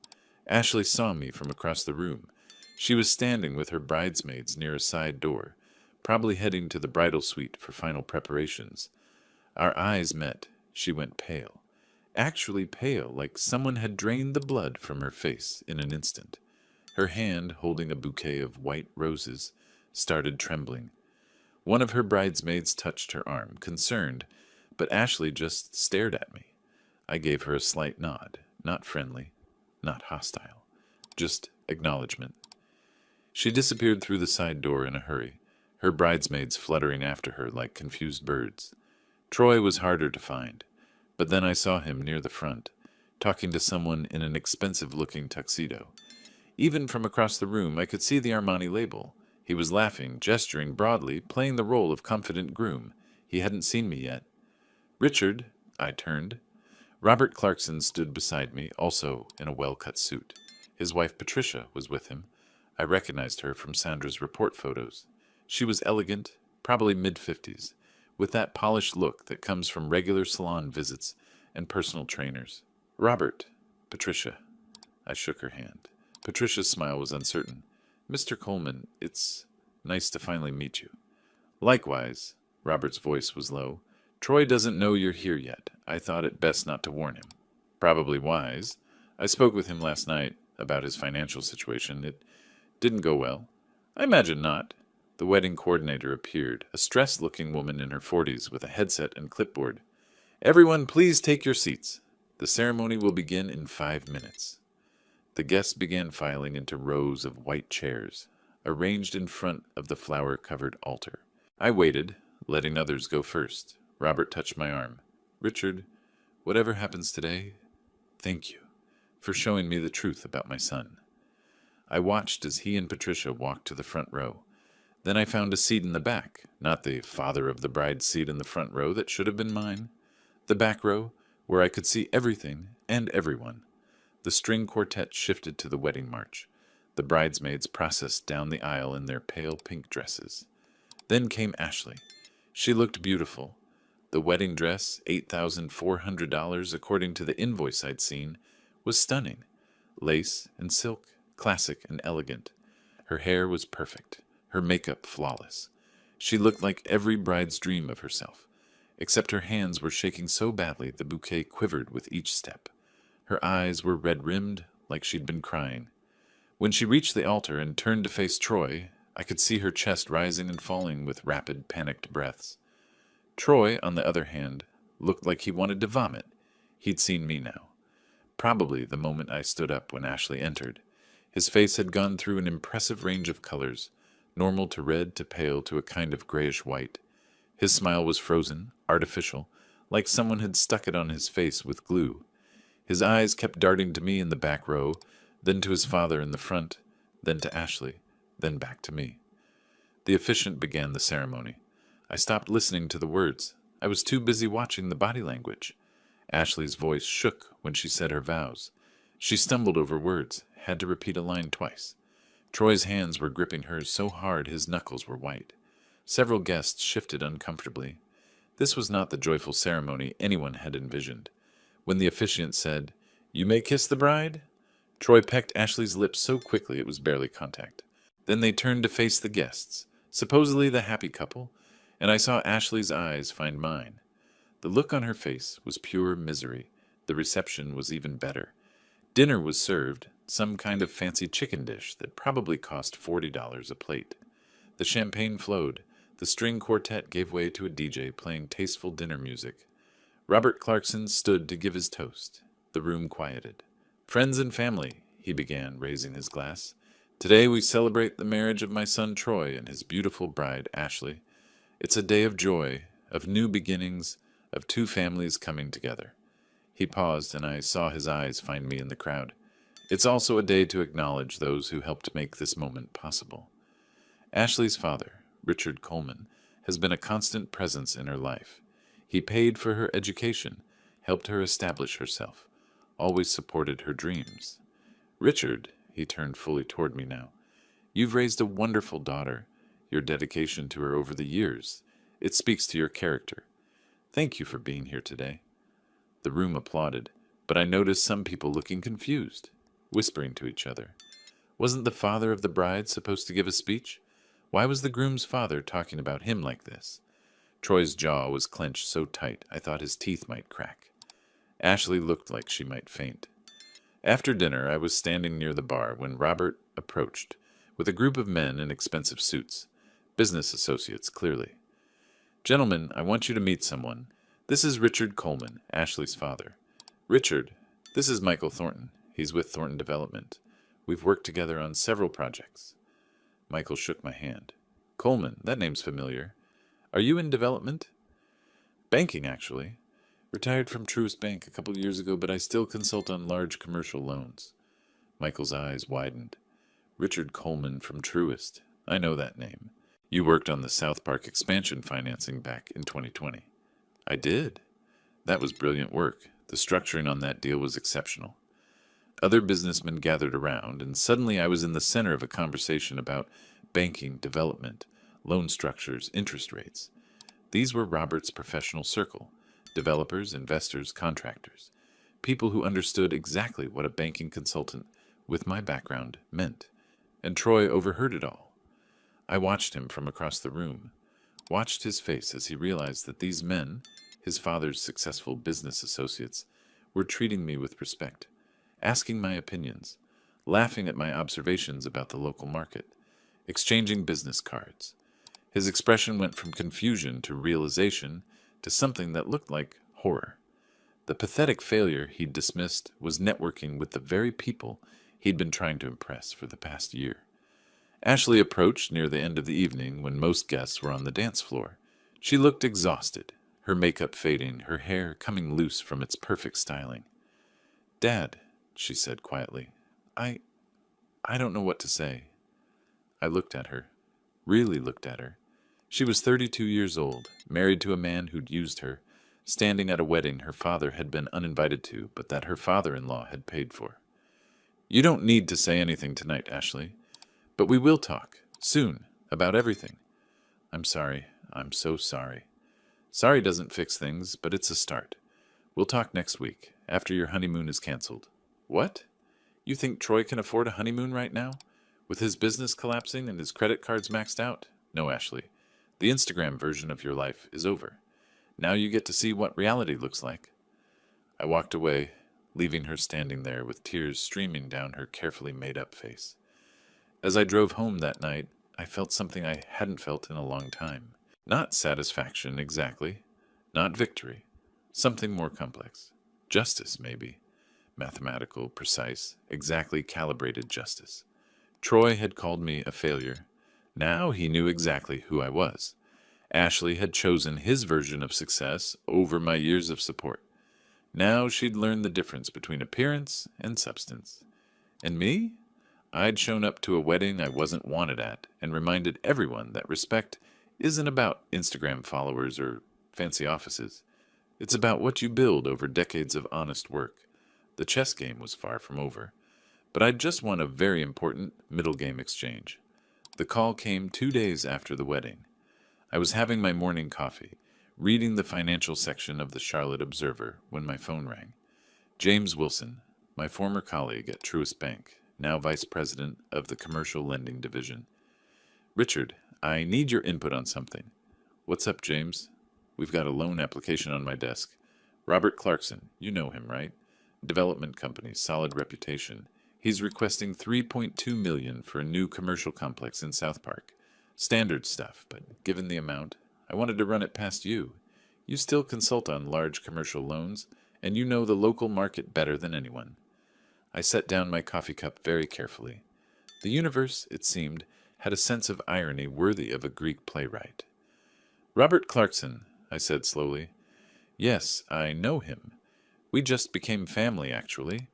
Ashley saw me from across the room. She was standing with her bridesmaids near a side door, probably heading to the bridal suite for final preparations. Our eyes met. She went pale. Actually pale, like someone had drained the blood from her face in an instant. Her hand, holding a bouquet of white roses, started trembling. One of her bridesmaids touched her arm, concerned, but Ashley just stared at me. I gave her a slight nod, not friendly, not hostile, just acknowledgement. She disappeared through the side door in a hurry, her bridesmaids fluttering after her like confused birds. Troy was harder to find, but then I saw him near the front, talking to someone in an expensive-looking tuxedo. Even from across the room, I could see the Armani label. He was laughing, gesturing broadly, playing the role of confident groom. He hadn't seen me yet. "Richard," I turned. Robert Clarkson stood beside me, also in a well-cut suit. His wife Patricia was with him. I recognized her from Sandra's report photos. She was elegant, probably mid-50s, with that polished look that comes from regular salon visits and personal trainers. "Robert, Patricia." I shook her hand. Patricia's smile was uncertain. "Mr. Coleman, it's nice to finally meet you." "Likewise." Robert's voice was low. "Troy doesn't know you're here yet. I thought it best not to warn him." "Probably wise. I spoke with him last night about his financial situation. It didn't go well." "I imagine not." The wedding coordinator appeared, a stressed-looking woman in her 40s with a headset and clipboard. "Everyone, please take your seats. The ceremony will begin in 5 minutes." The guests began filing into rows of white chairs, arranged in front of the flower-covered altar. I waited, letting others go first. Robert touched my arm. "Richard, whatever happens today, thank you for showing me the truth about my son." I watched as he and Patricia walked to the front row. Then I found a seat in the back, not the father of the bride's seat in the front row that should have been mine. The back row, where I could see everything and everyone. The string quartet shifted to the wedding march. The bridesmaids processed down the aisle in their pale pink dresses. Then came Ashley. She looked beautiful. The wedding dress, $8,400 according to the invoice I'd seen, was stunning. Lace and silk, classic and elegant. Her hair was perfect, her makeup flawless. She looked like every bride's dream of herself, except her hands were shaking so badly the bouquet quivered with each step. Her eyes were red-rimmed, like she'd been crying. When she reached the altar and turned to face Troy, I could see her chest rising and falling with rapid, panicked breaths. Troy, on the other hand, looked like he wanted to vomit. He'd seen me now. Probably the moment I stood up when Ashley entered. His face had gone through an impressive range of colors, normal to red to pale to a kind of grayish white. His smile was frozen, artificial, like someone had stuck it on his face with glue. His eyes kept darting to me in the back row, then to his father in the front, then to Ashley, then back to me. The officiant began the ceremony. I stopped listening to the words. I was too busy watching the body language. Ashley's voice shook when she said her vows. She stumbled over words, had to repeat a line twice. Troy's hands were gripping hers so hard his knuckles were white. Several guests shifted uncomfortably. This was not the joyful ceremony anyone had envisioned. When the officiant said, "You may kiss the bride," Troy pecked Ashley's lips so quickly it was barely contact. Then they turned to face the guests, supposedly the happy couple, and I saw Ashley's eyes find mine. The look on her face was pure misery. The reception was even better. Dinner was served, some kind of fancy chicken dish that probably cost $40 a plate. The champagne flowed. The string quartet gave way to a DJ playing tasteful dinner music. Robert Clarkson stood to give his toast. The room quieted. "Friends and family," he began, raising his glass. "Today we celebrate the marriage of my son Troy and his beautiful bride Ashley. It's a day of joy, of new beginnings, of two families coming together." He paused, and I saw his eyes find me in the crowd. "It's also a day to acknowledge those who helped make this moment possible." Ashley's father, Richard Coleman, has been a constant presence in her life. He paid for her education, helped her establish herself, always supported her dreams. "Richard," he turned fully toward me now, "you've raised a wonderful daughter. Your dedication to her over the years, it speaks to your character. Thank you for being here today." The room applauded, but I noticed some people looking confused, whispering to each other. Wasn't the father of the bride supposed to give a speech? Why was the groom's father talking about him like this? Troy's jaw was clenched so tight I thought his teeth might crack. Ashley looked like she might faint. After dinner, I was standing near the bar when Robert approached, with a group of men in expensive suits. Business associates, clearly. "Gentlemen, I want you to meet someone. This is Richard Coleman, Ashley's father. Richard, this is Michael Thornton. He's with Thornton Development. We've worked together on several projects." Michael shook my hand. "Coleman, that name's familiar. Are you in development?" "Banking, actually. Retired from Truist Bank a couple years ago, but I still consult on large commercial loans." Michael's eyes widened. "Richard Coleman from Truist. I know that name. You worked on the South Park expansion financing back in 2020. "I did. That was brilliant work. The structuring on that deal was exceptional." Other businessmen gathered around, and suddenly I was in the center of a conversation about banking, development, loan structures, interest rates. These were Robert's professional circle: developers, investors, contractors, people who understood exactly what a banking consultant with my background meant. And Troy overheard it all. I watched him from across the room, watched his face as he realized that these men, his father's successful business associates, were treating me with respect, asking my opinions, laughing at my observations about the local market, exchanging business cards. His expression went from confusion to realization to something that looked like horror. The pathetic failure he'd dismissed was networking with the very people he'd been trying to impress for the past year. Ashley approached near the end of the evening when most guests were on the dance floor. She looked exhausted, her makeup fading, her hair coming loose from its perfect styling. "Dad," she said quietly, I don't know what to say." I looked at her, really looked at her. She was 32 years old, married to a man who'd used her, standing at a wedding her father had been uninvited to, but that her father-in-law had paid for. "You don't need to say anything tonight, Ashley, but we will talk, soon, about everything." "I'm sorry. I'm so sorry." "Sorry doesn't fix things, but it's a start. We'll talk next week, after your honeymoon is canceled." "What? You think Troy can afford a honeymoon right now? With his business collapsing and his credit cards maxed out? No, Ashley. The Instagram version of your life is over. Now you get to see what reality looks like." I walked away, leaving her standing there with tears streaming down her carefully made-up face. As I drove home that night, I felt something I hadn't felt in a long time. Not satisfaction, exactly. Not victory. Something more complex. Justice, maybe. Mathematical, precise, exactly calibrated justice. Troy had called me a failure. Now he knew exactly who I was. Ashley had chosen his version of success over my years of support. Now she'd learned the difference between appearance and substance. And me? I'd shown up to a wedding I wasn't wanted at and reminded everyone that respect isn't about Instagram followers or fancy offices. It's about what you build over decades of honest work. The chess game was far from over. But I'd just won a very important middle game exchange. The call came 2 days after the wedding. I was having my morning coffee, reading the financial section of the Charlotte Observer, when my phone rang. James Wilson, my former colleague at Truist Bank, now vice president of the commercial lending division. Richard, I need your input on something. What's up, James? We've got a loan application on my desk. Robert Clarkson, you know him, right? Development company, solid reputation. He's requesting $3.2 million for a new commercial complex in South Park. Standard stuff, but given the amount, I wanted to run it past you. You still consult on large commercial loans, and you know the local market better than anyone. I set down my coffee cup very carefully. The universe, it seemed, had a sense of irony worthy of a Greek playwright. Robert Clarkson, I said slowly. Yes, I know him. We just became family, actually.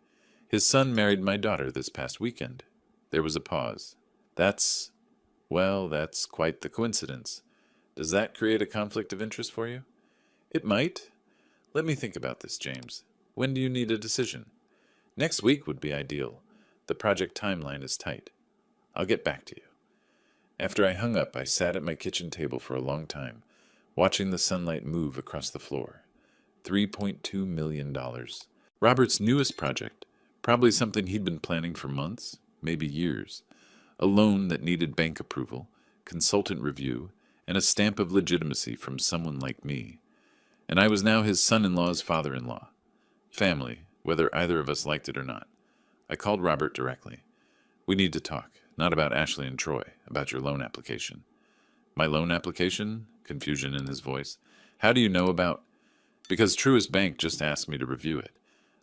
His son married my daughter this past weekend. There was a pause. That's quite the coincidence. Does that create a conflict of interest for you? It might. Let me think about this, James. When do you need a decision? Next week would be ideal. The project timeline is tight. I'll get back to you. After I hung up, I sat at my kitchen table for a long time, watching the sunlight move across the floor. $3.2 million. Robert's newest project, probably something he'd been planning for months, maybe years. A loan that needed bank approval, consultant review, and a stamp of legitimacy from someone like me. And I was now his son-in-law's father-in-law. Family, whether either of us liked it or not. I called Robert directly. We need to talk, not about Ashley and Troy, about your loan application. My loan application? Confusion in his voice. How do you know about... Because Truist Bank just asked me to review it.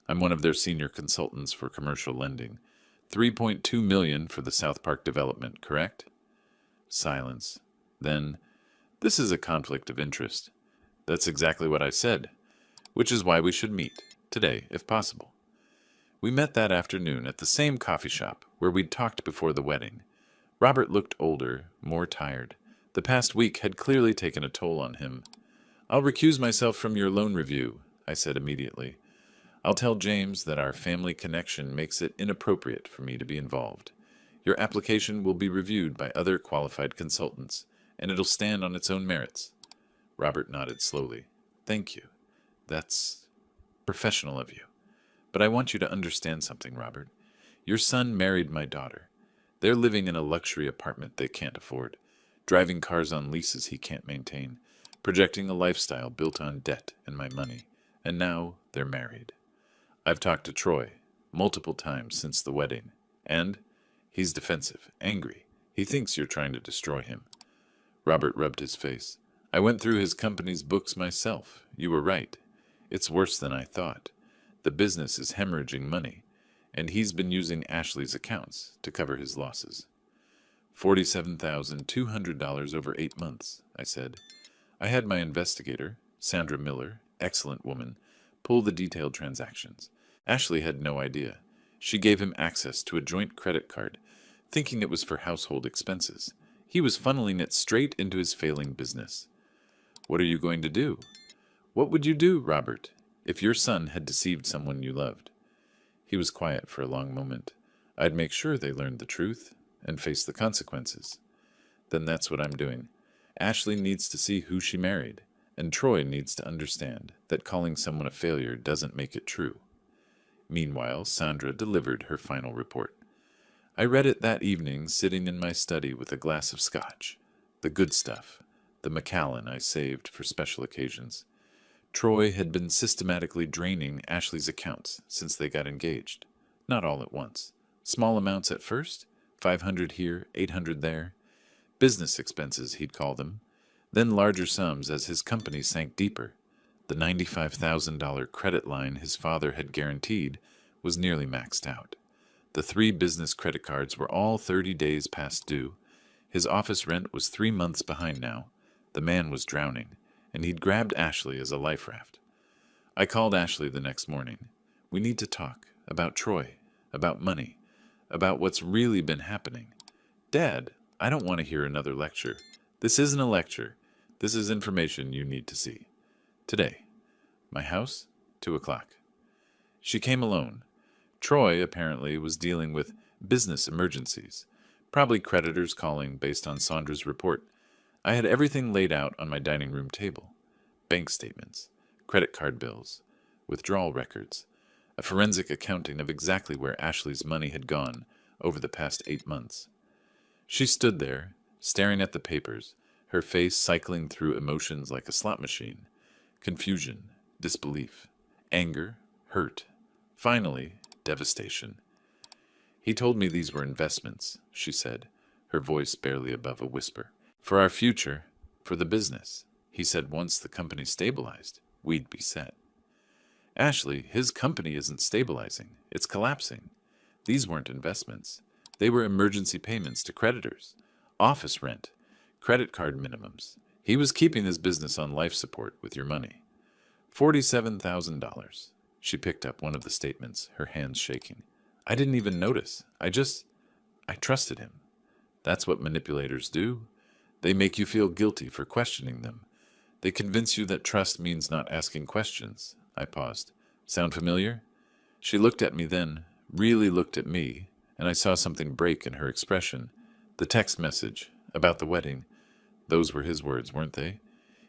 I'm one of their senior consultants for commercial lending. $3.2 million for the South Park development, correct? Silence. Then, this is a conflict of interest. That's exactly what I said, which is why we should meet, today, if possible. We met that afternoon at the same coffee shop where we'd talked before the wedding. Robert looked older, more tired. The past week had clearly taken a toll on him. I'll recuse myself from your loan review, I said immediately. I'll tell James that our family connection makes it inappropriate for me to be involved. Your application will be reviewed by other qualified consultants, and it'll stand on its own merits. Robert nodded slowly. Thank you. That's professional of you. But I want you to understand something, Robert. Your son married my daughter. They're living in a luxury apartment they can't afford, driving cars on leases he can't maintain, projecting a lifestyle built on debt and my money, and now they're married. I've talked to Troy multiple times since the wedding, and he's defensive, angry. He thinks you're trying to destroy him. Robert rubbed his face. I went through his company's books myself. You were right. It's worse than I thought. The business is hemorrhaging money, and he's been using Ashley's accounts to cover his losses. $47,200 over 8 months, I said. I had my investigator, Sandra Miller, excellent woman, pull the detailed transactions. Ashley had no idea. She gave him access to a joint credit card, thinking it was for household expenses. He was funneling it straight into his failing business. What are you going to do? What would you do, Robert, if your son had deceived someone you loved? He was quiet for a long moment. I'd make sure they learned the truth and faced the consequences. Then that's what I'm doing. Ashley needs to see who she married, and Troy needs to understand that calling someone a failure doesn't make it true. Meanwhile, Sandra delivered her final report. I read it that evening, sitting in my study with a glass of scotch. The good stuff, the Macallan I saved for special occasions. Troy had been systematically draining Ashley's accounts since they got engaged. Not all at once. Small amounts at first, 500 here, 800 there. Business expenses, he'd call them. Then larger sums as his company sank deeper. The $95,000 credit line his father had guaranteed was nearly maxed out. The 3 business credit cards were all 30 days past due. His office rent was 3 months behind now. The man was drowning, and he'd grabbed Ashley as a life raft. I called Ashley the next morning. We need to talk about Troy, about money, about what's really been happening. Dad, I don't want to hear another lecture. This isn't a lecture. This is information you need to see. Today. My house, 2 o'clock. She came alone. Troy, apparently, was dealing with business emergencies, probably creditors calling based on Sandra's report. I had everything laid out on my dining room table: bank statements, credit card bills, withdrawal records, a forensic accounting of exactly where Ashley's money had gone over the past 8 months. She stood there, staring at the papers, her face cycling through emotions like a slot machine: confusion, disbelief, anger, hurt, finally, devastation. "He told me these were investments," she said, her voice barely above a whisper. "For our future, for the business. He said once the company stabilized, we'd be set." "Ashley, his company isn't stabilizing. It's collapsing. These weren't investments. They were emergency payments to creditors, office rent, credit card minimums. He was keeping his business on life support with your money. $47,000. She picked up one of the statements, her hands shaking. "I didn't even notice. I trusted him. That's what manipulators do. They make you feel guilty for questioning them. They convince you that trust means not asking questions." I paused. "Sound familiar?" She looked at me then, really looked at me, and I saw something break in her expression. "The text message about the wedding. Those were his words, weren't they?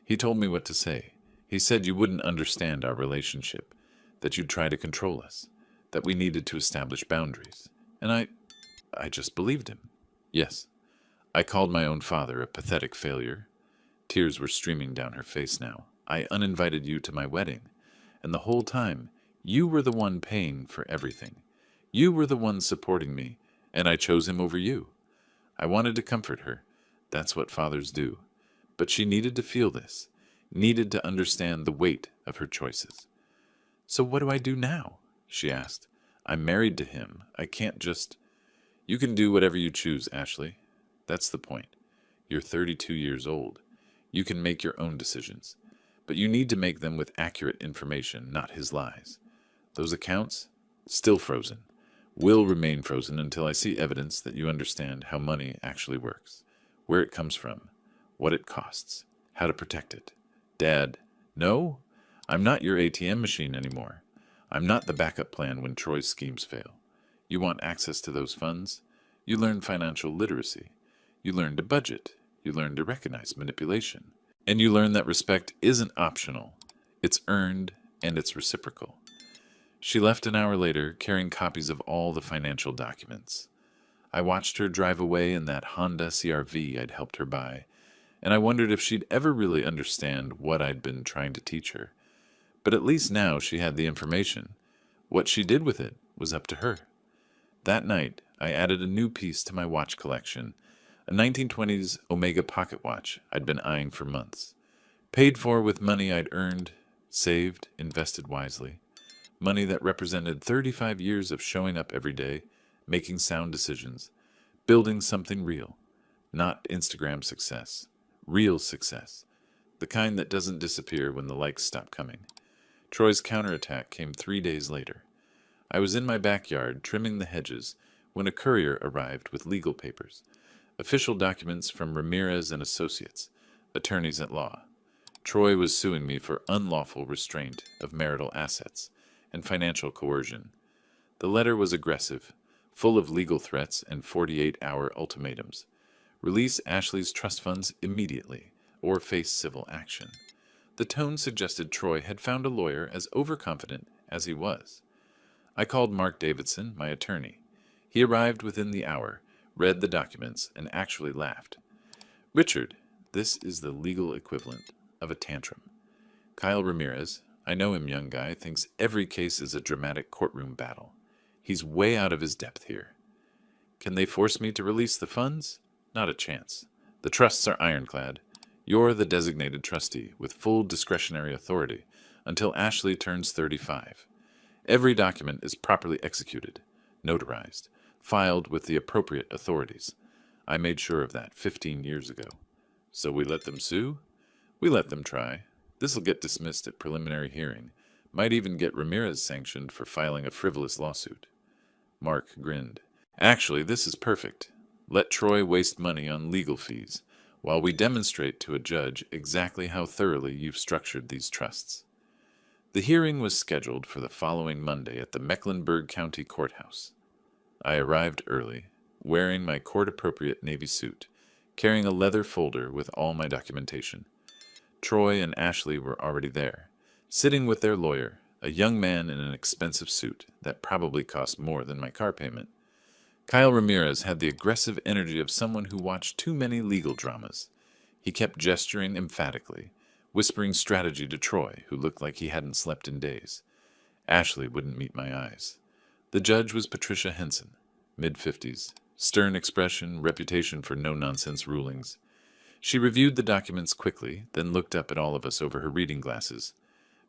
He told me what to say. He said you wouldn't understand our relationship, that you'd try to control us, that we needed to establish boundaries. And I just believed him. Yes, I called my own father a pathetic failure." Tears were streaming down her face now. "I uninvited you to my wedding, and the whole time, you were the one paying for everything. You were the one supporting me, and I chose him over you." I wanted to comfort her. That's what fathers do. But she needed to feel this, needed to understand the weight of her choices. "So what do I do now?" she asked. "I'm married to him. I can't just—" "You can do whatever you choose, Ashley. That's the point. You're 32 years old. You can make your own decisions. But you need to make them with accurate information, not his lies. Those accounts? Still frozen. Will remain frozen until I see evidence that you understand how money actually works, where it comes from, what it costs, how to protect it. Dad, no? I'm not your ATM machine anymore. I'm not the backup plan when Troy's schemes fail. You want access to those funds? You learn financial literacy. You learn to budget. You learn to recognize manipulation. And you learn that respect isn't optional. It's earned and it's reciprocal." She left an hour later, carrying copies of all the financial documents. I watched her drive away in that Honda CR-V I'd helped her buy, and I wondered if she'd ever really understand what I'd been trying to teach her. But at least now she had the information. What she did with it was up to her. That night, I added a new piece to my watch collection, a 1920s Omega pocket watch I'd been eyeing for months. Paid for with money I'd earned, saved, invested wisely. Money that represented 35 years of showing up every day, making sound decisions, building something real. Not Instagram success. Real success. The kind that doesn't disappear when the likes stop coming. Troy's counterattack came 3 days later. I was in my backyard trimming the hedges when a courier arrived with legal papers. Official documents from Ramirez and Associates, attorneys at law. Troy was suing me for unlawful restraint of marital assets and financial coercion. The letter was aggressive, full of legal threats and 48-hour ultimatums. Release Ashley's trust funds immediately, or face civil action. The tone suggested Troy had found a lawyer as overconfident as he was. I called Mark Davidson, my attorney. He arrived within the hour, read the documents, and actually laughed. "Richard, this is the legal equivalent of a tantrum. Kyle Ramirez, I know him, young guy, thinks every case is a dramatic courtroom battle. He's way out of his depth here. Can they force me to release the funds? Not a chance. The trusts are ironclad. You're the designated trustee with full discretionary authority until Ashley turns 35. Every document is properly executed, notarized, filed with the appropriate authorities. I made sure of that 15 years ago. So we let them sue? We let them try. This'll get dismissed at preliminary hearing. Might even get Ramirez sanctioned for filing a frivolous lawsuit." Mark grinned. "Actually, this is perfect. Let Troy waste money on legal fees, while we demonstrate to a judge exactly how thoroughly you've structured these trusts." The hearing was scheduled for the following Monday at the Mecklenburg County Courthouse. I arrived early, wearing my court-appropriate navy suit, carrying a leather folder with all my documentation. Troy and Ashley were already there, sitting with their lawyer, a young man in an expensive suit that probably cost more than my car payment. Kyle Ramirez had the aggressive energy of someone who watched too many legal dramas. He kept gesturing emphatically, whispering strategy to Troy, who looked like he hadn't slept in days. Ashley wouldn't meet my eyes. The judge was Patricia Henson, mid-50s, stern expression, reputation for no-nonsense rulings. She reviewed the documents quickly, then looked up at all of us over her reading glasses.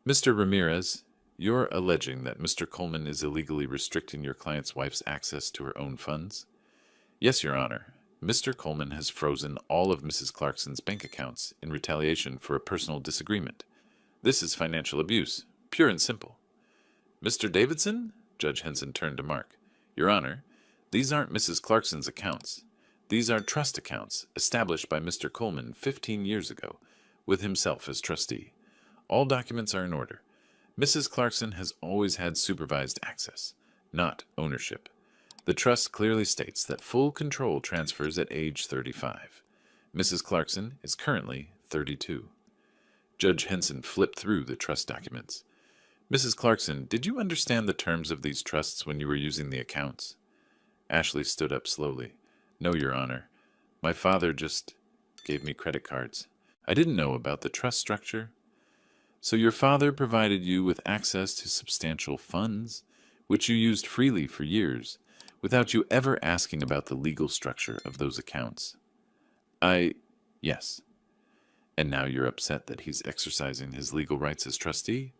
"Mr. Ramirez, you're alleging that Mr. Coleman is illegally restricting your client's wife's access to her own funds?" "Yes, Your Honor. Mr. Coleman has frozen all of Mrs. Clarkson's bank accounts in retaliation for a personal disagreement. This is financial abuse, pure and simple." "Mr. Davidson?" Judge Henson turned to Mark. "Your Honor, these aren't Mrs. Clarkson's accounts. These are trust accounts established by Mr. Coleman 15 years ago, with himself as trustee. All documents are in order. Mrs. Clarkson has always had supervised access, not ownership. The trust clearly states that full control transfers at age 35. Mrs. Clarkson is currently 32. Judge Henson flipped through the trust documents. "Mrs. Clarkson, did you understand the terms of these trusts when you were using the accounts?" Ashley stood up slowly. "No, Your Honor. My father just gave me credit cards. I didn't know about the trust structure." "So your father provided you with access to substantial funds, which you used freely for years, without you ever asking about the legal structure of those accounts?" Yes. "And now you're upset that he's exercising his legal rights as trustee?"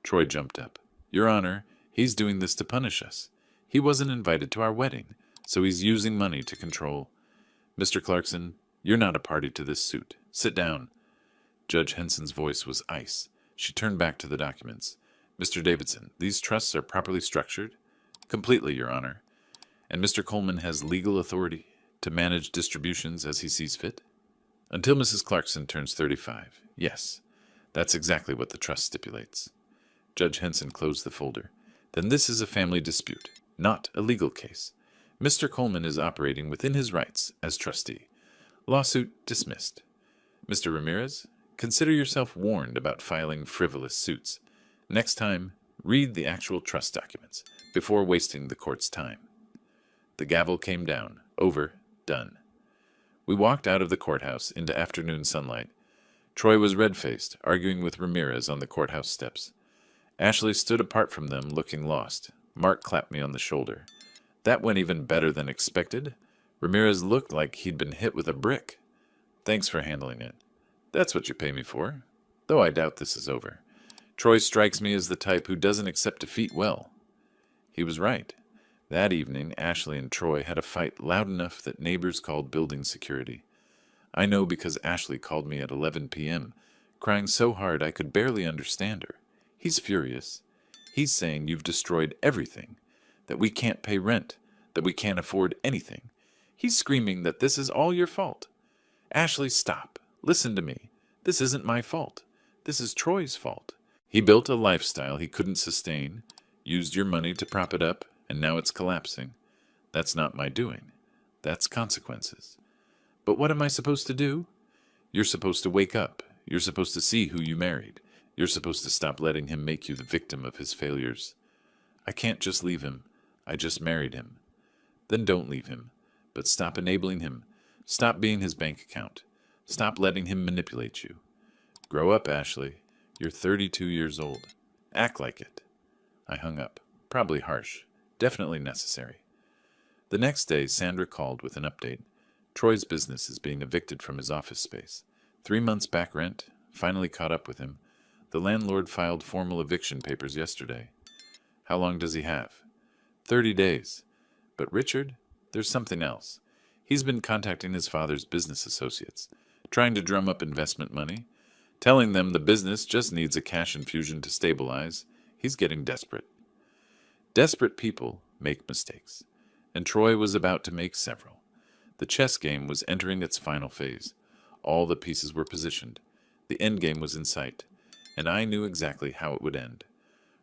Troy jumped up. "Your Honor, he's doing this to punish us. He wasn't invited to our wedding, so he's using money to control—" "Mr. Clarkson, you're not a party to this suit. Sit down." Judge Henson's voice was ice. She turned back to the documents. "Mr. Davidson, these trusts are properly structured?" "Completely, Your Honor." "And Mr. Coleman has legal authority to manage distributions as he sees fit?" "Until Mrs. Clarkson turns 35, yes. That's exactly what the trust stipulates." Judge Henson closed the folder. "Then this is a family dispute, not a legal case. Mr. Coleman is operating within his rights as trustee. Lawsuit dismissed. Mr. Ramirez, consider yourself warned about filing frivolous suits. Next time, read the actual trust documents before wasting the court's time." The gavel came down. Over. Done. We walked out of the courthouse into afternoon sunlight. Troy was red-faced, arguing with Ramirez on the courthouse steps. Ashley stood apart from them, looking lost. Mark clapped me on the shoulder. "That went even better than expected. Ramirez looked like he'd been hit with a brick." "Thanks for handling it." "That's what you pay me for. Though I doubt this is over. Troy strikes me as the type who doesn't accept defeat well." He was right. That evening, Ashley and Troy had a fight loud enough that neighbors called building security. I know because Ashley called me at 11 p.m., crying so hard I could barely understand her. He's furious. He's saying you've destroyed everything, that we can't pay rent, that we can't afford anything. He's screaming that this is all your fault. "Ashley, stop. Listen to me. This isn't my fault. This is Troy's fault. He built a lifestyle he couldn't sustain, used your money to prop it up, and now it's collapsing. That's not my doing. That's consequences. But what am I supposed to do? You're supposed to wake up. You're supposed to see who you married. You're supposed to stop letting him make you the victim of his failures. I can't just leave him. I just married him. Then don't leave him. But stop enabling him. Stop being his bank account. Stop letting him manipulate you. Grow up, Ashley. You're 32 years old. Act like it." I hung up. Probably harsh. Definitely necessary. The next day, Sandra called with an update. Troy's business is being evicted from his office space. 3 months back rent. Finally caught up with him. The landlord filed formal eviction papers yesterday. "How long does he have?" 30 days. But Richard, there's something else. He's been contacting his father's business associates, trying to drum up investment money, telling them the business just needs a cash infusion to stabilize. He's getting desperate. Desperate people make mistakes, and Troy was about to make several. The chess game was entering its final phase. All the pieces were positioned. The end game was in sight, and I knew exactly how it would end.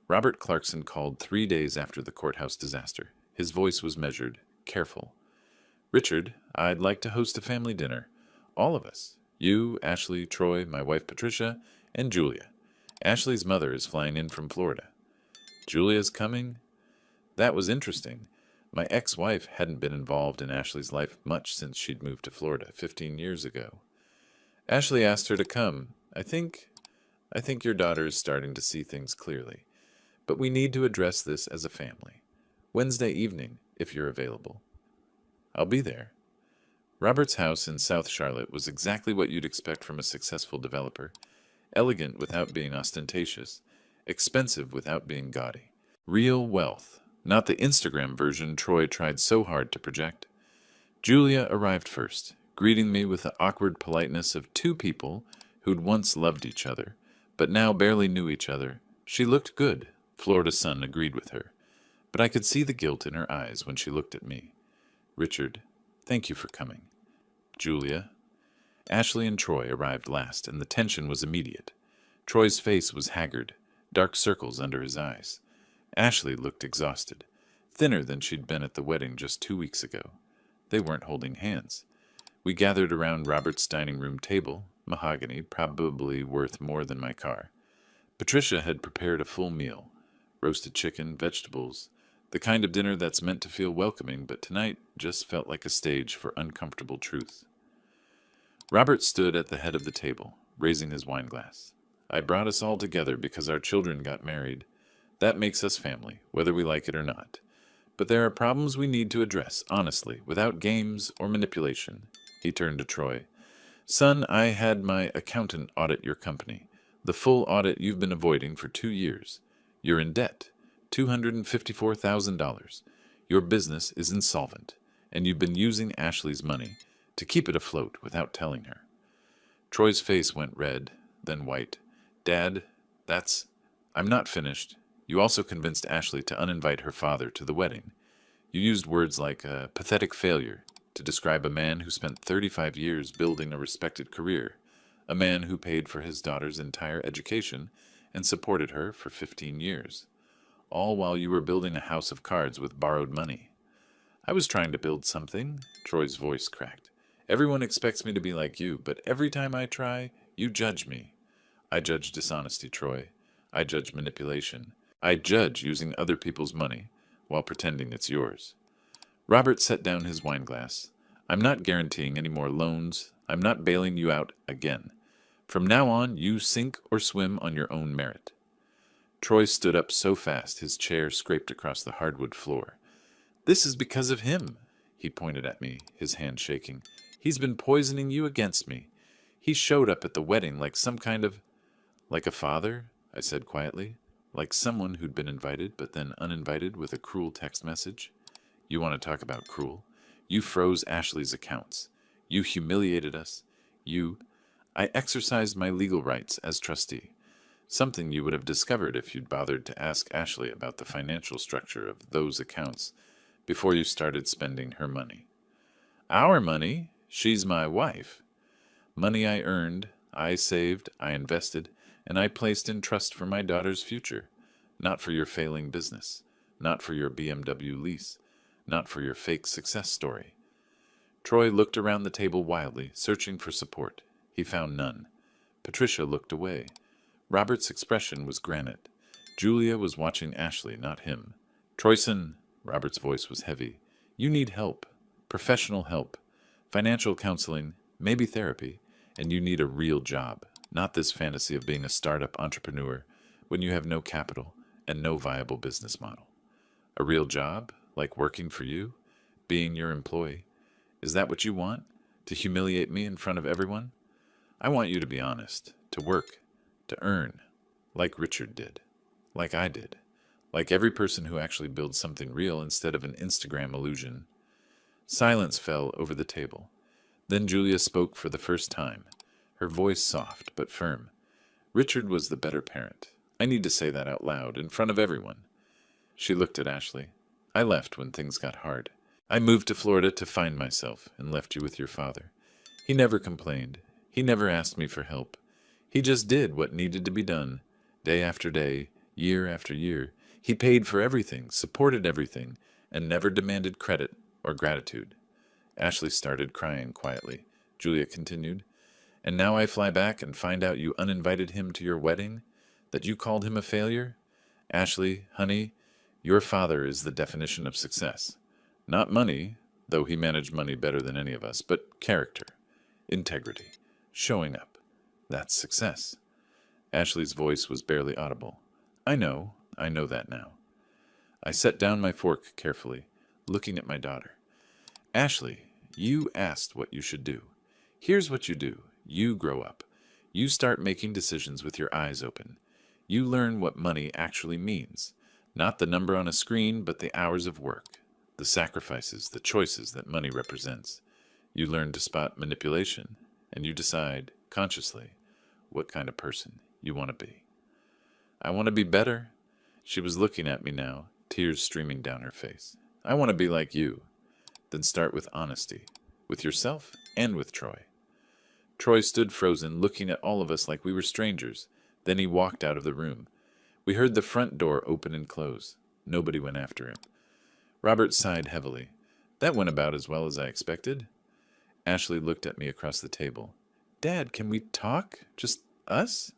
Robert Clarkson called 3 days after the courthouse disaster. His voice was measured, careful. Richard, I'd like to host a family dinner. All of us. You, Ashley, Troy, my wife Patricia, and Julia. Ashley's mother is flying in from Florida. Julia's coming? That was interesting. My ex-wife hadn't been involved in Ashley's life much since she'd moved to Florida 15 years ago. Ashley asked her to come. I think your daughter is starting to see things clearly. But we need to address this as a family. Wednesday evening, if you're available. I'll be there. Robert's house in South Charlotte was exactly what you'd expect from a successful developer. Elegant without being ostentatious. Expensive without being gaudy. Real wealth, not the Instagram version Troy tried so hard to project. Julia arrived first, greeting me with the awkward politeness of two people who'd once loved each other, but now barely knew each other. She looked good, Florida's son agreed with her, but I could see the guilt in her eyes when she looked at me. Richard, thank you for coming. Julia. Ashley and Troy arrived last, and the tension was immediate. Troy's face was haggard, dark circles under his eyes. Ashley looked exhausted, thinner than she'd been at the wedding just 2 weeks ago. They weren't holding hands. We gathered around Robert's dining room table, mahogany, probably worth more than my car. Patricia had prepared a full meal, roasted chicken, vegetables, the kind of dinner that's meant to feel welcoming, but tonight just felt like a stage for uncomfortable truth. Robert stood at the head of the table, raising his wineglass. I brought us all together because our children got married. That makes us family, whether we like it or not. But there are problems we need to address, honestly, without games or manipulation. He turned to Troy. Son, I had my accountant audit your company. The full audit you've been avoiding for 2 years. You're in debt. $254,000. Your business is insolvent, and you've been using Ashley's money to keep it afloat without telling her. Troy's face went red, then white. Dad, I'm not finished. You also convinced Ashley to uninvite her father to the wedding. You used words like a pathetic failure to describe a man who spent 35 years building a respected career, a man who paid for his daughter's entire education and supported her for 15 years, all while you were building a house of cards with borrowed money. I was trying to build something. Troy's voice cracked. Everyone expects me to be like you, but every time I try, you judge me. I judge dishonesty, Troy. I judge manipulation. I judge using other people's money while pretending it's yours. Robert set down his wineglass. I'm not guaranteeing any more loans. I'm not bailing you out again. From now on, you sink or swim on your own merit. Troy stood up so fast his chair scraped across the hardwood floor. This is because of him, he pointed at me, his hand shaking. He's been poisoning you against me. He showed up at the wedding like some kind of... Like a father, I said quietly. Like someone who'd been invited, but then uninvited with a cruel text message. You want to talk about cruel? You froze Ashley's accounts. You humiliated us. I exercised my legal rights as trustee. Something you would have discovered if you'd bothered to ask Ashley about the financial structure of those accounts before you started spending her money. Our money? She's my wife. Money I earned, I saved, I invested, and I placed in trust for my daughter's future, not for your failing business, not for your BMW lease, not for your fake success story. Troy looked around the table wildly, searching for support. He found none. Patricia looked away. Robert's expression was granite. Julia was watching Ashley, not him. Troyson, Robert's voice was heavy. You need help. Professional help. Financial counseling, maybe therapy, and you need a real job. Not this fantasy of being a startup entrepreneur when you have no capital and no viable business model. A real job, like working for you, being your employee. Is that what you want? To humiliate me in front of everyone? I want you to be honest, to work, to earn, like Richard did, like I did, like every person who actually builds something real instead of an Instagram illusion. Silence fell over the table. Then Julia spoke for the first time, her voice soft but firm. Richard was the better parent. I need to say that out loud, in front of everyone. She looked at Ashley. I left when things got hard. I moved to Florida to find myself and left you with your father. He never complained. He never asked me for help. He just did what needed to be done, day after day, year after year. He paid for everything, supported everything, and never demanded credit or gratitude. Ashley started crying quietly. Julia continued, "And now I fly back and find out you uninvited him to your wedding? That you called him a failure? Ashley, honey, your father is the definition of success. Not money, though he managed money better than any of us, but character, integrity, showing up. That's success." Ashley's voice was barely audible. I know that now." I set down my fork carefully, looking at my daughter. "Ashley, you asked what you should do. Here's what you do. You grow up. You start making decisions with your eyes open. You learn what money actually means. Not the number on a screen, but the hours of work, the sacrifices, the choices that money represents. You learn to spot manipulation, and you decide, consciously, what kind of person you want to be." "I want to be better." She was looking at me now, tears streaming down her face. "I want to be like you." "Then start with honesty, with yourself and with Troy." Troy stood frozen, looking at all of us like we were strangers. Then he walked out of the room. We heard the front door open and close. Nobody went after him. Robert sighed heavily. "That went about as well as I expected." Ashley looked at me across the table. "Dad, can we talk? Just us?"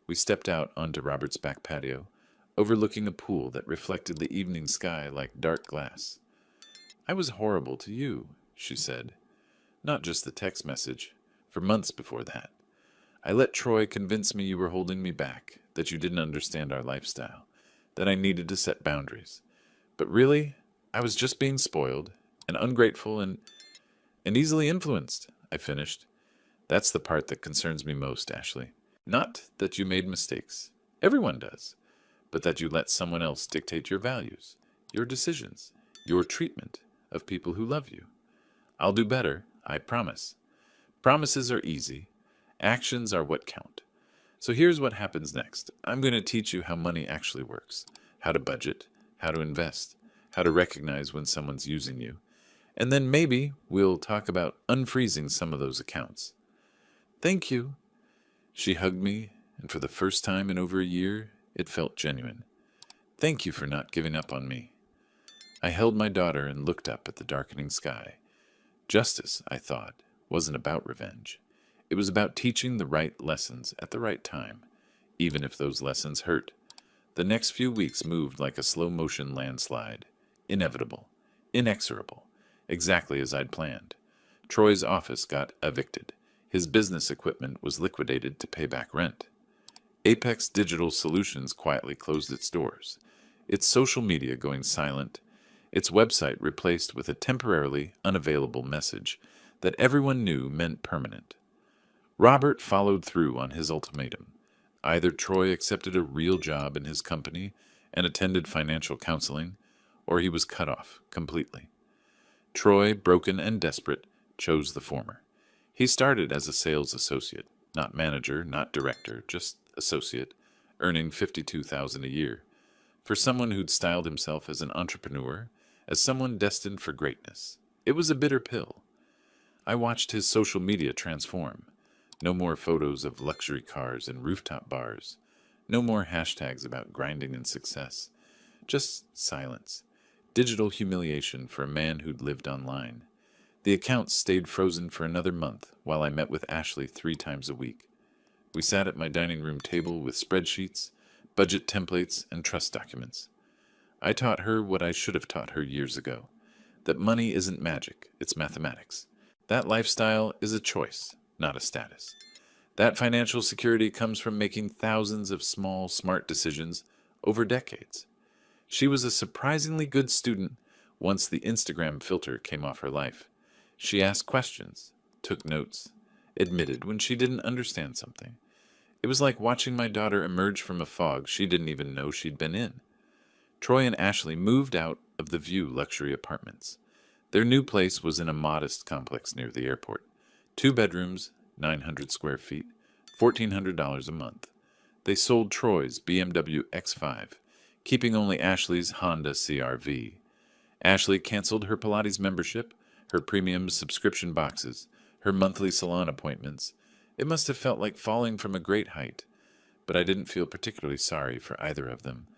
We stepped out onto Robert's back patio, overlooking a pool that reflected the evening sky like dark glass. "I was horrible to you," she said. "Not just the text message. For months before that. I let Troy convince me you were holding me back, that you didn't understand our lifestyle, that I needed to set boundaries. But really, I was just being spoiled and ungrateful and easily influenced," I finished. "That's the part that concerns me most, Ashley. Not that you made mistakes. Everyone does. But that you let someone else dictate your values, your decisions, your treatment of people who love you. I'll do better, I promise. Promises are easy. Actions are what count. So here's what happens next. I'm going to teach you how money actually works, how to budget, how to invest, how to recognize when someone's using you. And then maybe we'll talk about unfreezing some of those accounts." "Thank you." She hugged me, and for the first time in over a year, it felt genuine. "Thank you for not giving up on me." I held my daughter and looked up at the darkening sky. Justice, I thought, wasn't about revenge. It was about teaching the right lessons at the right time, even if those lessons hurt. The next few weeks moved like a slow-motion landslide. Inevitable. Inexorable. Exactly as I'd planned. Troy's office got evicted. His business equipment was liquidated to pay back rent. Apex Digital Solutions quietly closed its doors, its social media going silent, its website replaced with a temporarily unavailable message that everyone knew meant permanent. Robert followed through on his ultimatum. Either Troy accepted a real job in his company and attended financial counseling, or he was cut off completely. Troy, broken and desperate, chose the former. He started as a sales associate, not manager, not director, just associate, earning $52,000 a year. For someone who'd styled himself as an entrepreneur, as someone destined for greatness, it was a bitter pill. I watched his social media transform. No more photos of luxury cars and rooftop bars. No more hashtags about grinding and success. Just silence. Digital humiliation for a man who'd lived online. The accounts stayed frozen for another month while I met with Ashley 3 times a week. We sat at my dining room table with spreadsheets, budget templates, and trust documents. I taught her what I should have taught her years ago, that money isn't magic, it's mathematics. That lifestyle is a choice, not a status. That financial security comes from making thousands of small, smart decisions over decades. She was a surprisingly good student once the Instagram filter came off her life. She asked questions, took notes, admitted when she didn't understand something. It was like watching my daughter emerge from a fog she didn't even know she'd been in. Troy and Ashley moved out of the View luxury apartments. Their new place was in a modest complex near the airport. 2 bedrooms, 900 square feet, $1,400 a month. They sold Troy's BMW X5, keeping only Ashley's Honda CR-V. Ashley canceled her Pilates membership, her premium subscription boxes, her monthly salon appointments. It must have felt like falling from a great height. but I didn't feel particularly sorry for either of them.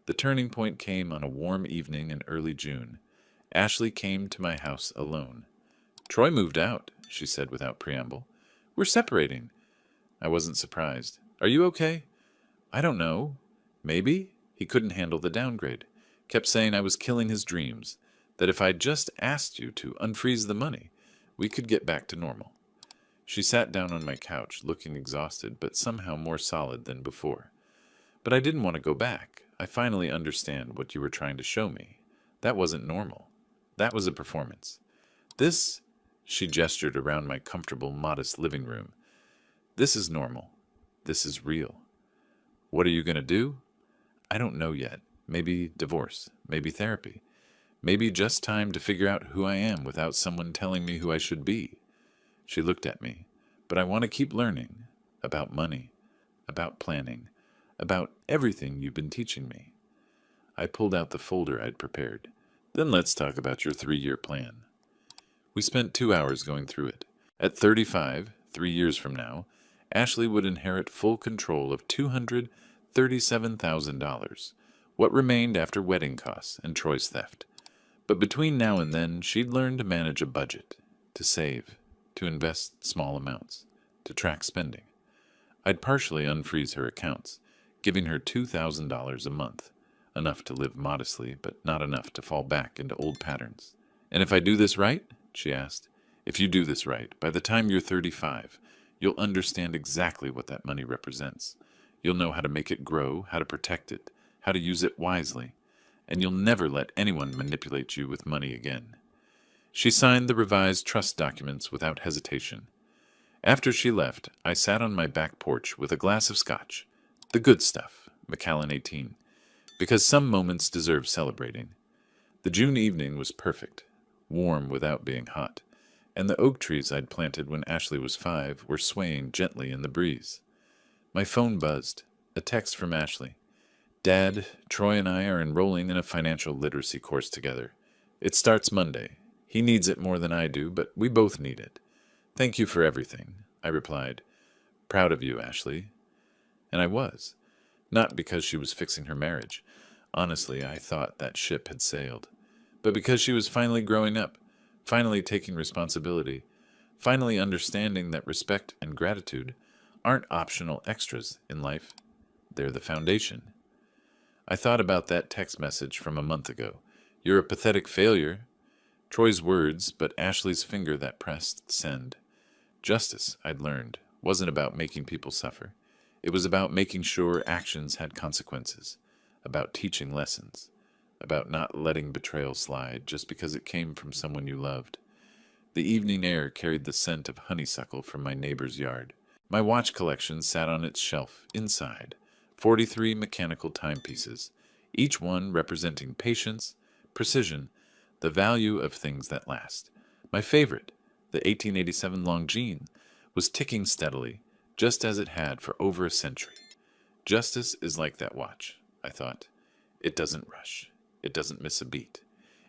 The turning point came on a warm evening in early June. Ashley came to my house alone. "Troy moved out," she said without preamble. "We're separating." I wasn't surprised. "Are you okay?" "I don't know. Maybe." He couldn't handle the downgrade. Kept saying I was killing his dreams, that if I'd just asked you to unfreeze the money, we could get back to normal. She sat down on my couch, looking exhausted, but somehow more solid than before. "But I didn't want to go back. I finally understand what you were trying to show me. That wasn't normal. That was a performance. This," she gestured around my comfortable, modest living room, "this is normal. This is real. What are you going to do? I don't know yet. Maybe divorce. Maybe therapy. Maybe just time to figure out who I am without someone telling me who I should be." She looked at me. "But I want to keep learning. About money. About planning. About everything you've been teaching me." I pulled out the folder I'd prepared. "Then let's talk about your 3-year plan." We spent 2 hours going through it. At 35, 3 years from now, Ashley would inherit full control of $237,000, what remained after wedding costs and Troy's theft. But between now and then, she'd learn to manage a budget, to save, to invest small amounts, to track spending. I'd partially unfreeze her accounts, giving her $2,000 a month, enough to live modestly, but not enough to fall back into old patterns. "And if I do this right?" she asked. "If you do this right, by the time you're 35, you'll understand exactly what that money represents. You'll know how to make it grow, how to protect it, how to use it wisely, and you'll never let anyone manipulate you with money again." She signed the revised trust documents without hesitation. After she left, I sat on my back porch with a glass of scotch, the good stuff, Macallan 18, because some moments deserve celebrating. The June evening was perfect, warm without being hot, and the oak trees I'd planted when Ashley was 5 were swaying gently in the breeze. My phone buzzed, a text from Ashley. "Dad, Troy and I are enrolling in a financial literacy course together. It starts Monday. He needs it more than I do, but we both need it. Thank you for everything," I replied. "Proud of you, Ashley." And I was. Not because she was fixing her marriage. Honestly, I thought that ship had sailed. But because she was finally growing up, finally taking responsibility, finally understanding that respect and gratitude aren't optional extras in life. They're the foundation. I thought about that text message from a month ago. "You're a pathetic failure." Troy's words, but Ashley's finger that pressed send. Justice, I'd learned, wasn't about making people suffer. It was about making sure actions had consequences, about teaching lessons, about not letting betrayal slide just because it came from someone you loved. The evening air carried the scent of honeysuckle from my neighbor's yard. My watch collection sat on its shelf inside, 43 mechanical timepieces, each one representing patience, precision, the value of things that last. My favorite, the 1887 Longines, was ticking steadily, just as it had for over a century. Justice is like that watch, I thought. It doesn't rush. It doesn't miss a beat.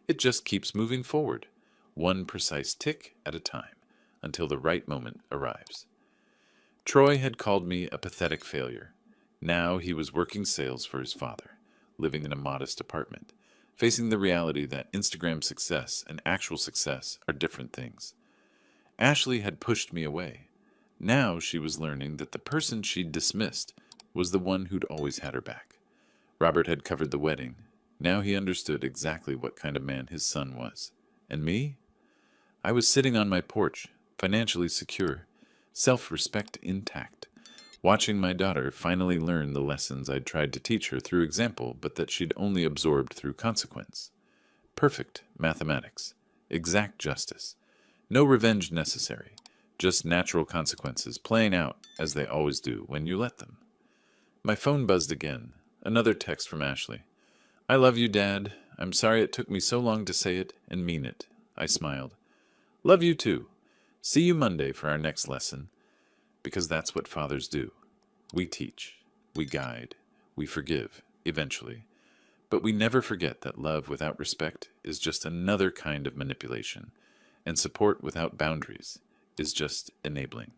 It just keeps moving forward, one precise tick at a time, until the right moment arrives. Troy had called me a pathetic failure. Now he was working sales for his father, living in a modest apartment, facing the reality that Instagram success and actual success are different things. Ashley had pushed me away. Now she was learning that the person she'd dismissed was the one who'd always had her back. Robert had covered the wedding. Now he understood exactly what kind of man his son was. And me? I was sitting on my porch, financially secure, self-respect intact, watching my daughter finally learn the lessons I'd tried to teach her through example, but that she'd only absorbed through consequence. Perfect mathematics, exact justice, no revenge necessary, just natural consequences playing out as they always do when you let them. My phone buzzed again, another text from Ashley. "I love you, Dad. I'm sorry it took me so long to say it and mean it." I smiled. "Love you too. See you Monday for our next lesson." Because that's what fathers do. We teach, we guide, we forgive, eventually. But we never forget that love without respect is just another kind of manipulation, and support without boundaries is just enabling.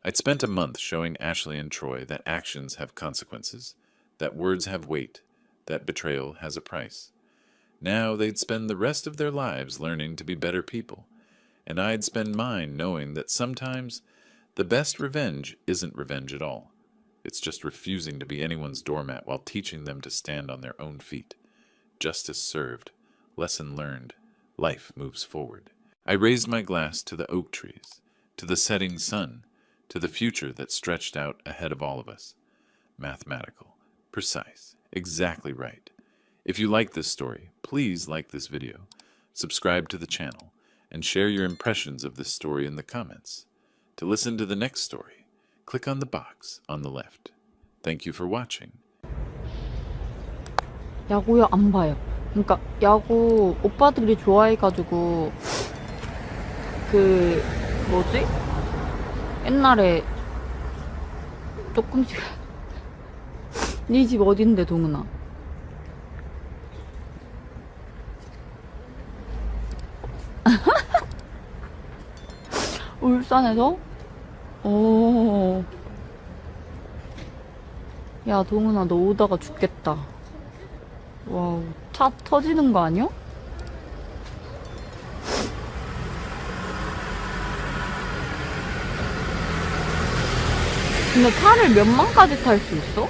I'd spent a month showing Ashley and Troy that actions have consequences, that words have weight, that betrayal has a price. Now they'd spend the rest of their lives learning to be better people, and I'd spend mine knowing that sometimes the best revenge isn't revenge at all. It's just refusing to be anyone's doormat while teaching them to stand on their own feet. Justice served, lesson learned, life moves forward. I raised my glass to the oak trees, to the setting sun, to the future that stretched out ahead of all of us. Mathematical, precise, exactly right. If you like this story, please like this video, subscribe to the channel, and share your impressions of this story in the comments. To listen to the next story, click on the box on the left. Thank you for watching. 야구요 안 봐요. 그러니까 야구 오빠들이 좋아해가지고 그 뭐지? 옛날에 조금씩 네 집 어딘데 동은아? 울산에서? 오. 야 동은아 너 오다가 죽겠다. 와우 차 터지는 거 아니야? 근데 차를 몇 만까지 탈 수 있어?